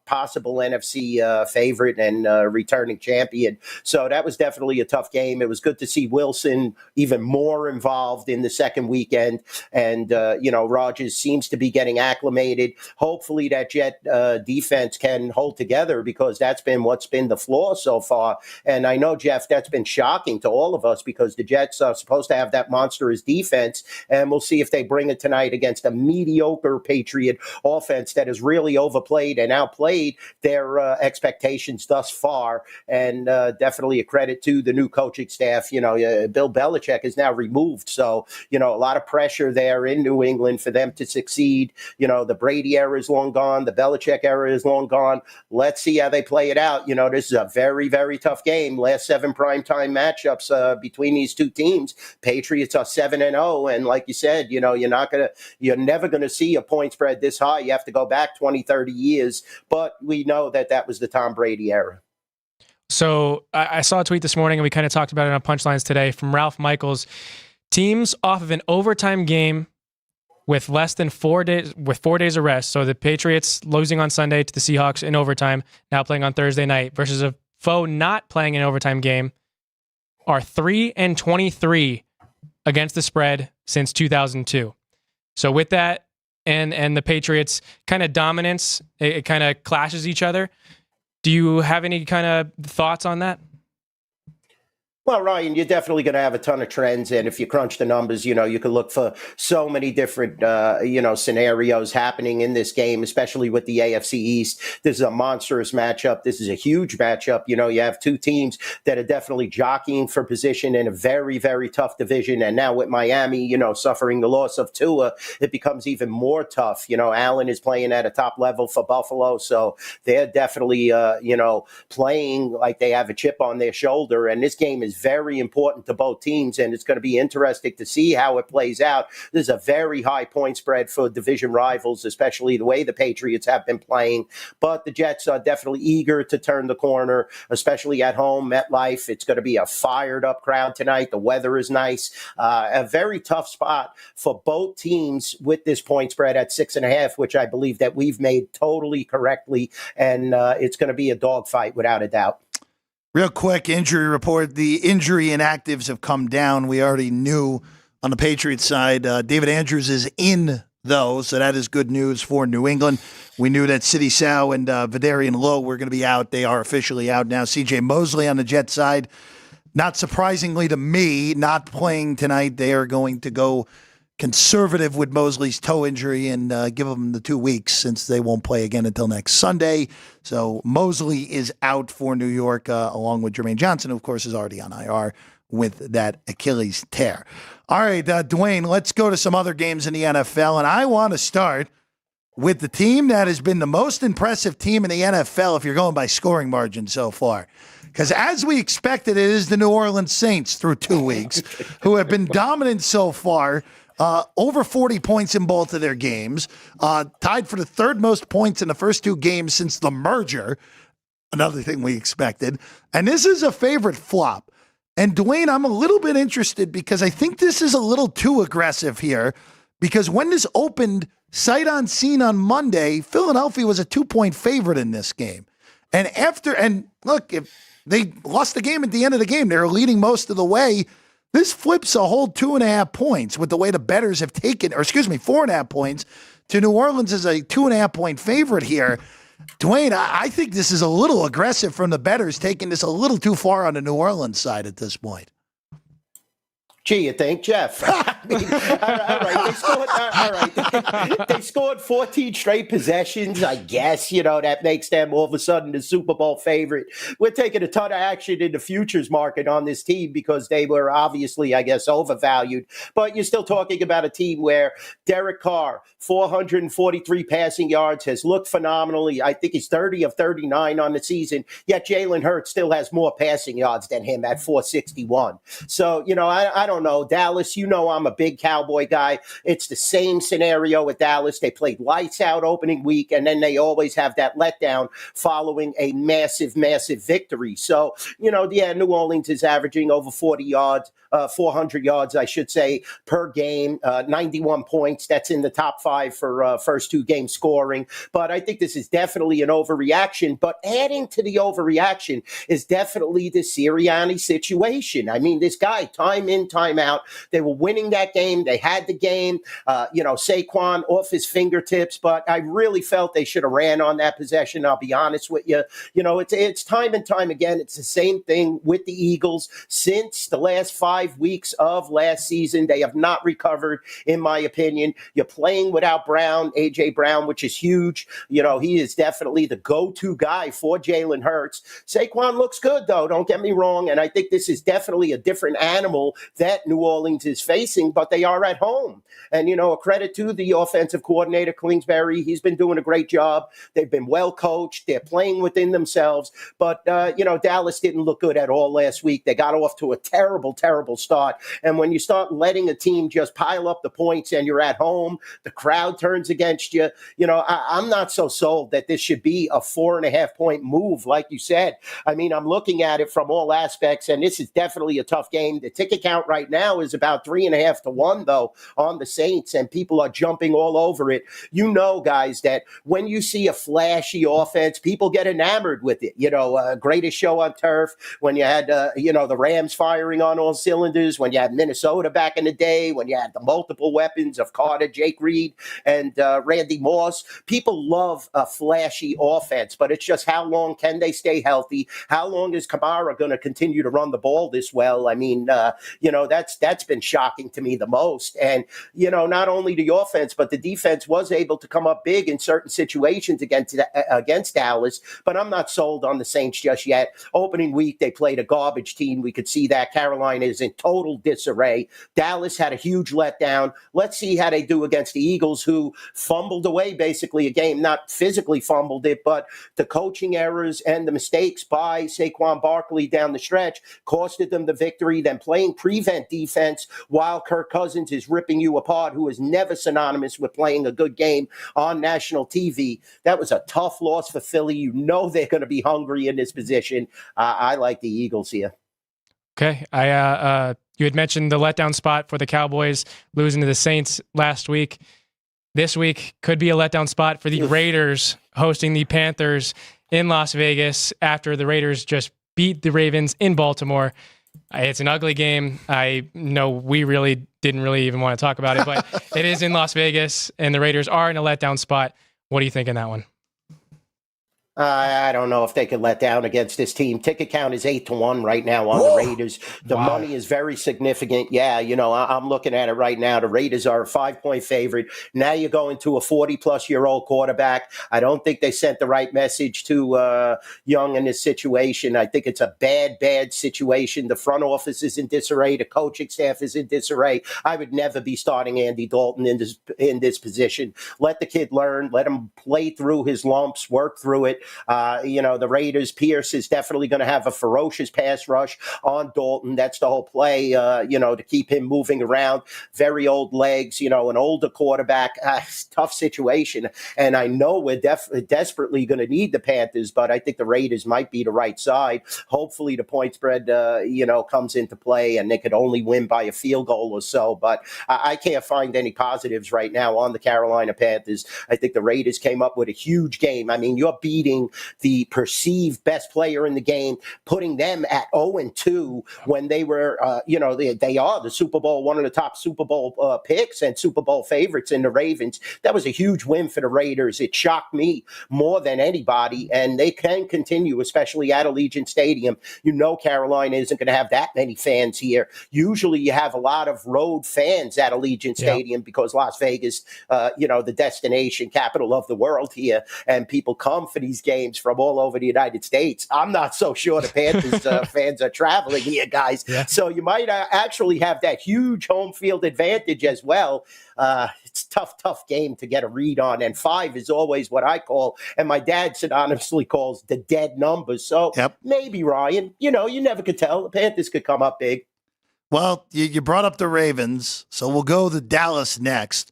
possible NFC favorite and returning champion. So that was definitely a tough game. It was good to see Wilson even more involved in the second weekend. And, Rodgers seems to be getting acclimated. Hopefully that Jet defense can hold together because that's been what's been the flaw so far. And I know, Jeff, that's been shocking to all of us because the Jets are supposed to have that monstrous defense. And we'll see if they bring it tonight against a mediocre Patriot offense that has really overplayed and outplayed their expectations thus far. And definitely a credit to the new coaching staff. Bill Belichick is now removed. So, a lot of pressure there in New England for them to succeed. The Brady era is long gone. The Belichick era is long gone. Let's see how they play it out. This is a very, very tough game. Last 7 primetime matchups between these two teams. Patriots are 7-0. And like you said, you're never going to see a point spread this high. You have to go back 20, 30 years. But we know that was the Tom Brady era. So I saw a tweet this morning, and we kind of talked about it on Punchlines today from Ralph Michaels. Teams off of an overtime game with less than 4 days, with 4 days of rest. So the Patriots losing on Sunday to the Seahawks in overtime, now playing on Thursday night, versus a foe not playing an overtime game, are 3-23 against the spread since 2002. So with that and the Patriots kind of dominance, it kind of clashes each other. Do you have any kind of thoughts on that? Well, Ryan, you're definitely going to have a ton of trends. And if you crunch the numbers, you can look for so many different, scenarios happening in this game, especially with the AFC East. This is a monstrous matchup. This is a huge matchup. You have two teams that are definitely jockeying for position in a very, very tough division. And now with Miami, suffering the loss of Tua, it becomes even more tough. Allen is playing at a top level for Buffalo. So they're definitely, playing like they have a chip on their shoulder. And this game is very important to both teams, and it's going to be interesting to see how it plays out. There's a very high point spread for division rivals, especially the way the Patriots have been playing. But the Jets are definitely eager to turn the corner, especially at home, MetLife. It's going to be a fired up crowd tonight. The weather is nice. A very tough spot for both teams with this point spread at 6.5, which I believe that we've made totally correctly. And it's going to be a dogfight without a doubt. Real quick, injury report. The injury inactives have come down. We already knew on the Patriots side, David Andrews is in, though, so that is good news for New England. We knew that Sidney Sow and Vidarian Lowe were going to be out. They are officially out now. C.J. Mosley on the Jets side, not surprisingly to me, not playing tonight. They are going to go conservative with Mosley's toe injury and give him the 2 weeks since they won't play again until next Sunday. So Mosley is out for New York, along with Jermaine Johnson, who, of course, is already on IR with that Achilles tear. All right, Duane, let's go to some other games in the NFL, and I want to start with the team that has been the most impressive team in the NFL if you're going by scoring margin so far. Because as we expected, it is the New Orleans Saints through 2 weeks, who have been dominant so far. Over 40 points in both of their games, tied for the third most points in the first 2 games since the merger. Another thing we expected. And this is a favorite flop. And Duane, I'm a little bit interested because I think this is a little too aggressive here, because when this opened sight unseen on Monday, Philadelphia was a 2-point favorite in this game. And look, if they lost the game at the end of the game, they were leading most of the way. This flips a whole 2.5 points with the way the bettors have taken, 4.5 points to New Orleans as a 2.5 point favorite here. Duane, I think this is a little aggressive from the bettors, taking this a little too far on the New Orleans side at this point. Gee, you think, Jeff? I mean, all right. They scored 14 straight possessions. I guess, that makes them all of a sudden the Super Bowl favorite. We're taking a ton of action in the futures market on this team because they were obviously, I guess, overvalued. But you're still talking about a team where Derek Carr, 443 passing yards, has looked phenomenally. I think he's 30 of 39 on the season. Yet Jalen Hurts still has more passing yards than him at 461. So, I don't know. Dallas, I'm a big Cowboy guy. It's the same scenario with Dallas. They played lights out opening week, and then they always have that letdown following a massive, massive victory. So, New Orleans is averaging over 400 yards, I should say, per game, 91 points. That's in the top 5 for first 2 game scoring. But I think this is definitely an overreaction. But adding to the overreaction is definitely the Sirianni situation. I mean, this guy, time in, time out, they were winning that game. They had the game, Saquon off his fingertips, but I really felt they should have ran on that possession. I'll be honest with you. It's time and time again. It's the same thing with the Eagles. Since the last 5 weeks of last season, they have not recovered, in my opinion. You're playing without Brown, A.J. Brown, which is huge. He is definitely the go-to guy for Jalen Hurts. Saquon looks good, though. Don't get me wrong. And I think this is definitely a different animal that New Orleans is facing, but they are at home. And, a credit to the offensive coordinator, Kingsbury. He's been doing a great job. They've been well coached. They're playing within themselves. But, Dallas didn't look good at all last week. They got off to a terrible, terrible start. And when you start letting a team just pile up the points and you're at home, the crowd turns against you. I'm not so sold that this should be a 4.5-point move, like you said. I mean, I'm looking at it from all aspects, and this is definitely a tough game. The ticket count right now is about 3.5 to 1, though, on the Saints, and people are jumping all over it. Guys, that when you see a flashy offense, people get enamored with it. Greatest show on turf, when you had, the Rams firing on all cylinders, when you had Minnesota back in the day, when you had the multiple weapons of Carter, Jake Reed, and Randy Moss. People love a flashy offense, but it's just how long can they stay healthy? How long is Kamara going to continue to run the ball this well? I mean, that's been shocking to me the most. And, not only the offense, but the defense was able to come up big in certain situations against Dallas, but I'm not sold on the Saints just yet. Opening week, they played a garbage team. We could see that. Carolina is in total disarray. Dallas had a huge letdown. Let's see how they do against the Eagles, who fumbled away basically a game, not physically fumbled it, but the coaching errors and the mistakes by Saquon Barkley down the stretch costed them the victory. Then playing prevent defense while Kirk Cousins is ripping you apart, who is never synonymous with playing a good game on national TV. That was a tough loss for Philly. They're going to be hungry in this position. I like the Eagles here. Okay. You had mentioned the letdown spot for the Cowboys losing to the Saints last week. This week could be a letdown spot for the Raiders hosting the Panthers in Las Vegas after the Raiders just beat the Ravens in Baltimore. It's an ugly game. I know we didn't really even want to talk about it, but it is in Las Vegas, and the Raiders are in a letdown spot. What do you think in that one? I don't know if they could let down against this team. Ticket count is 8 to 1 right now on the Raiders. The money is very significant. Yeah, I'm looking at it right now. The Raiders are a 5-point favorite. Now you're going to a 40-plus-year-old quarterback. I don't think they sent the right message to Young in this situation. I think it's a bad, bad situation. The front office is in disarray. The coaching staff is in disarray. I would never be starting Andy Dalton in this position. Let the kid learn. Let him play through his lumps, work through it. The Raiders, Pierce is definitely going to have a ferocious pass rush on Dalton. That's the whole play, to keep him moving around. Very old legs, an older quarterback. Tough situation. And I know we're desperately going to need the Panthers, but I think the Raiders might be the right side. Hopefully the point spread, comes into play and they could only win by a field goal or so. But I can't find any positives right now on the Carolina Panthers. I think the Raiders came up with a huge game. I mean, you're beating benching the perceived best player in the game, putting them at 0-2 when they were, they are the Super Bowl, one of the top Super Bowl picks and Super Bowl favorites in the Ravens. That was a huge win for the Raiders. It shocked me more than anybody, and they can continue, especially at Allegiant Stadium. Carolina isn't going to have that many fans here. Usually you have a lot of road fans at Allegiant Stadium because Las Vegas, the destination capital of the world here, and people come for these games from all over the United States. I'm not so sure the Panthers fans are traveling here, guys. Yeah. So you might actually have that huge home field advantage as well. It's tough game to get a read on. And 5 is always what I call, and my dad synonymously calls, the dead numbers. So maybe, Ryan, you never could tell. The Panthers could come up big. Well, you brought up the Ravens, so we'll go to Dallas next.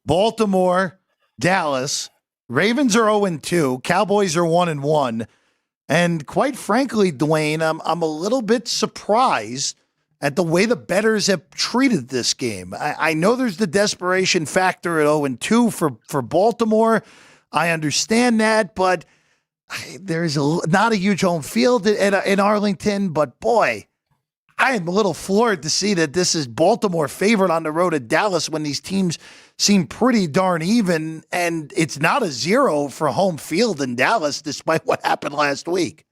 Baltimore, Dallas. Ravens are 0-2. Cowboys are 1-1. And quite frankly, Duane, I'm a little bit surprised at the way the bettors have treated this game. I know there's the desperation factor at 0-2 for Baltimore. I understand that, but there's not a huge home field in Arlington. But boy, I am a little floored to see that this is Baltimore favored on the road at Dallas when these teams seem pretty darn even, and it's not a 0 for home field in Dallas despite what happened last week.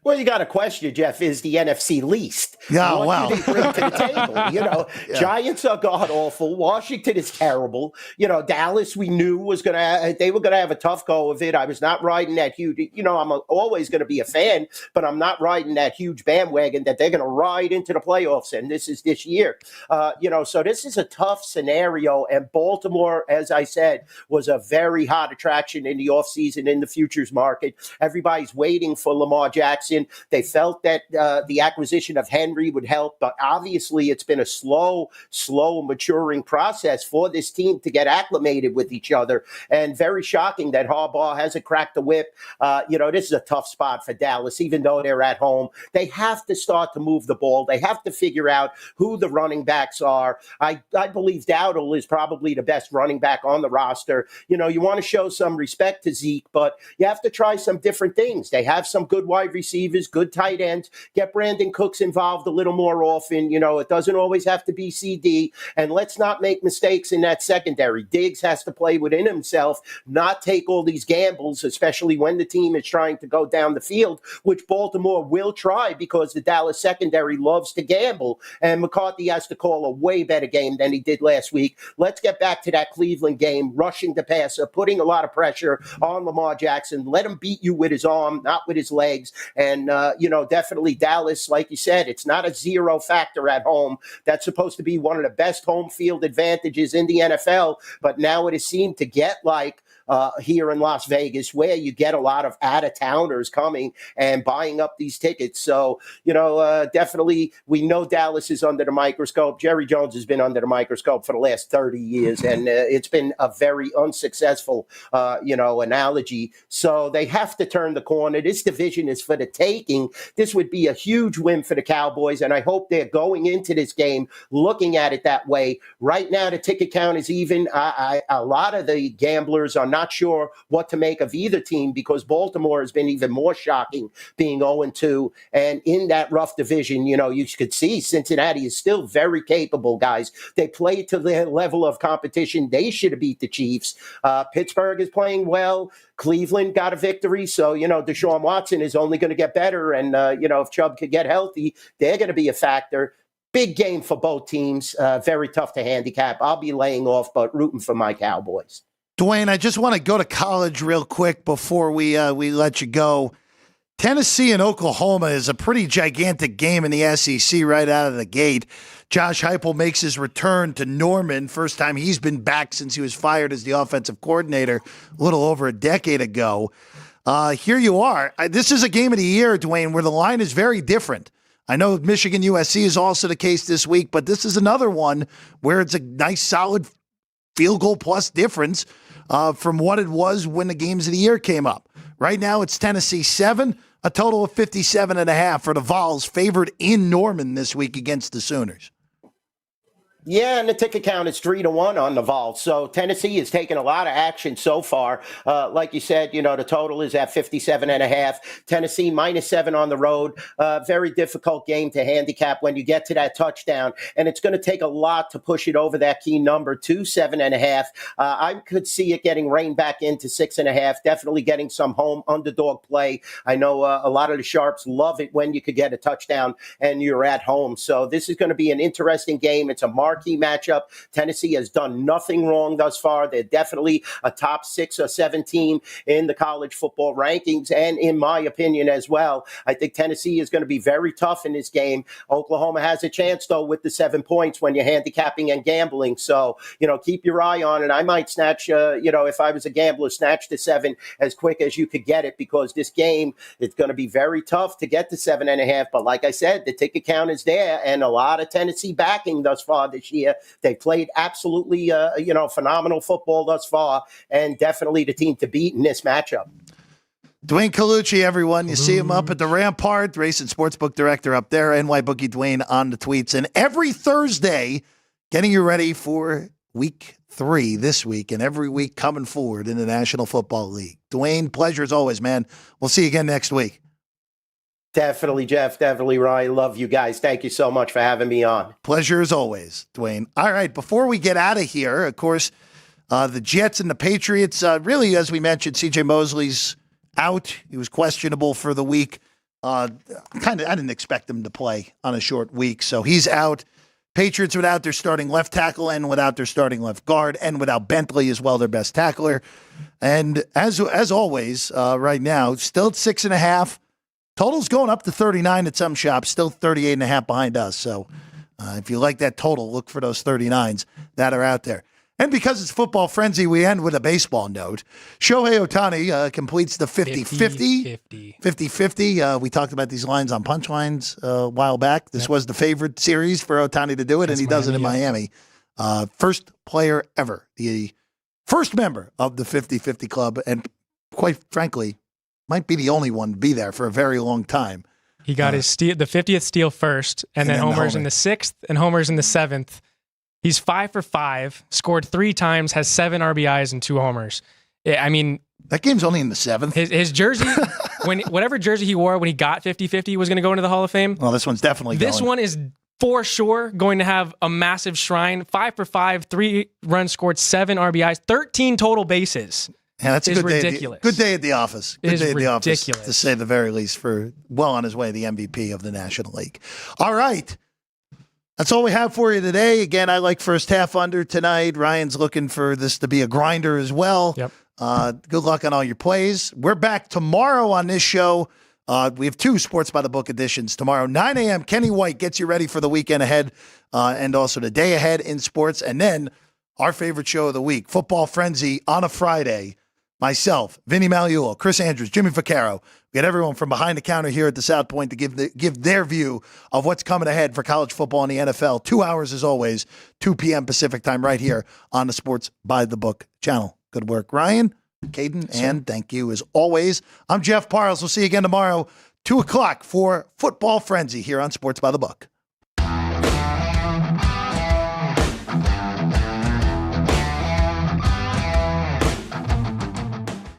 Well, you got to question, Jeff, is the NFC least. Yeah, what do they bring to the table? Giants are god-awful. Washington is terrible. Dallas, we knew they were going to have a tough go of it. I was not riding that huge, I'm always going to be a fan, but I'm not riding that huge bandwagon that they're going to ride into the playoffs, and this is this year. So this is a tough scenario, and Baltimore, as I said, was a very hot attraction in the offseason in the futures market. Everybody's waiting for Lamar Jackson. They felt that the acquisition of Henry would help, but obviously it's been a slow maturing process for this team to get acclimated with each other, and very shocking that Harbaugh hasn't cracked the whip. This is a tough spot for Dallas, even though they're at home. They have to start to move the ball. They have to figure out who the running backs are. I believe Dowdle is probably the best running back on the roster. You want to show some respect to Zeke, but you have to try some different things. They have some good wide receivers, good tight ends. Get Brandon Cooks involved a little more often. It doesn't always have to be CD. And let's not make mistakes in that secondary. Diggs has to play within himself, not take all these gambles, especially when the team is trying to go down the field, which Baltimore will try because the Dallas secondary loves to gamble. And McCarthy has to call a way better game than he did last week. Let's get back to that Cleveland game, rushing the passer, putting a lot of pressure on Lamar Jackson. Let him beat you with his arm, not with his legs. And, definitely Dallas, like you said, it's not a 0 factor at home. That's supposed to be one of the best home field advantages in the NFL. But now it has seemed to get like here in Las Vegas, where you get a lot of out-of-towners coming and buying up these tickets. So, definitely we know Dallas is under the microscope. Jerry Jones has been under the microscope for the last 30 years, and it's been a very unsuccessful, analogy. So they have to turn the corner. This division is for the taking. This would be a huge win for the Cowboys, and I hope they're going into this game looking at it that way. Right now, the ticket count is even. A lot of the gamblers are not sure what to make of either team because Baltimore has been even more shocking, being 0-2. And in that rough division, you could see Cincinnati is still very capable, guys. They play to their level of competition. They should have beat the Chiefs. Pittsburgh is playing well. Cleveland got a victory. So, Deshaun Watson is only going to get better. And, if Chubb could get healthy, they're going to be a factor. Big game for both teams. Very tough to handicap. I'll be laying off, but rooting for my Cowboys. Duane, I just want to go to college real quick before we let you go. Tennessee and Oklahoma is a pretty gigantic game in the SEC right out of the gate. Josh Heupel makes his return to Norman, first time he's been back since he was fired as the offensive coordinator a little over a decade ago. Here you are. This is a game of the year, Duane, where the line is very different. I know Michigan USC is also the case this week, but this is another one where it's a nice, solid field goal plus difference from what it was when the games of the year came up. Right now, it's Tennessee 7, a total of 57.5 for the Vols, favored in Norman this week against the Sooners. Yeah, and the ticket count is 3-1 on the Vol. So Tennessee has taken a lot of action so far. Like you said, the total is at 57.5. Tennessee -7 on the road. Very difficult game to handicap when you get to that touchdown. And it's going to take a lot to push it over that key number to 7.5. I could see it getting reined back into 6.5. Definitely getting some home underdog play. I know a lot of the sharps love it when you could get a touchdown and you're at home. So this is going to be an interesting game. It's a marquee matchup. Tennessee has done nothing wrong thus far. They're definitely a top 6 or 7 team in the college football rankings, and in my opinion as well. I think Tennessee is going to be very tough in this game. Oklahoma has a chance, though, with the 7 points when you're handicapping and gambling. So, keep your eye on it. I might snatch, if I was a gambler, snatch the 7 as quick as you could get it, because this game, it's going to be very tough to get to 7.5. But like I said, the ticket count is there, and a lot of Tennessee backing thus far this year. They played absolutely, phenomenal football thus far, and definitely the team to beat in this matchup. Duane Colucci, everyone. You see him up at the Rampart, race and sportsbook director up there, NY Bookie Duane on the tweets. And every Thursday, getting you ready for week 3 this week and every week coming forward in the National Football League. Duane, pleasure as always, man. We'll see you again next week. Definitely, Jeff. Definitely, Ryan. Love you guys. Thank you so much for having me on. Pleasure as always, Duane. All right, before we get out of here, of course, the Jets and the Patriots, really, as we mentioned, C.J. Mosley's out. He was questionable for the week. I didn't expect him to play on a short week, so he's out. Patriots without their starting left tackle and without their starting left guard and without Bentley as well, their best tackler. And as always, right now, still at 6.5. Total's going up to 39 at some shops, still 38.5 behind us. So if you like that total, look for those 39s that are out there. And because it's football frenzy, we end with a baseball note. Shohei Ohtani completes the 50-50. 50-50. We talked about these lines on Punchlines a while back. This was the favorite series for Ohtani to do it, and he does it in Miami. First player ever, the first member of the 50-50 club, and quite frankly, might be the only one to be there for a very long time. He got his steal, the 50th steal first, and then homers in the 6th and homers in the 7th. He's 5 for 5, scored 3 times, has 7 RBIs and 2 homers. I mean, that game's only in the 7th. His jersey, whatever jersey he wore when he got 50-50 was going to go into the Hall of Fame. Well, this one's definitely going. This one is for sure going to have a massive shrine. 5 for 5, 3 runs scored, 7 RBIs, 13 total bases. Yeah, that's a good ridiculous. Good day at the office. Good day at the office, ridiculous, to say the very least, for well on his way the MVP of the National League. All right. That's all we have for you today. Again, I like first half under tonight. Ryan's looking for this to be a grinder as well. Yep. Good luck on all your plays. We're back tomorrow on this show. We have 2 Sports by the Book editions tomorrow. 9 a.m., Kenny White gets you ready for the weekend ahead and also the day ahead in sports. And then our favorite show of the week, Football Frenzy on a Friday. Myself, Vinny Magliulo, Chris Andrews, Jimmy Vaccaro. We get everyone from behind the counter here at the South Point to give their view of what's coming ahead for college football and the NFL. 2 hours as always, 2 p.m. Pacific time right here on the Sports by the Book channel. Good work, Ryan, Caden, and thank you as always. I'm Jeff Parles. We'll see you again tomorrow, 2 o'clock for Football Frenzy here on Sports by the Book.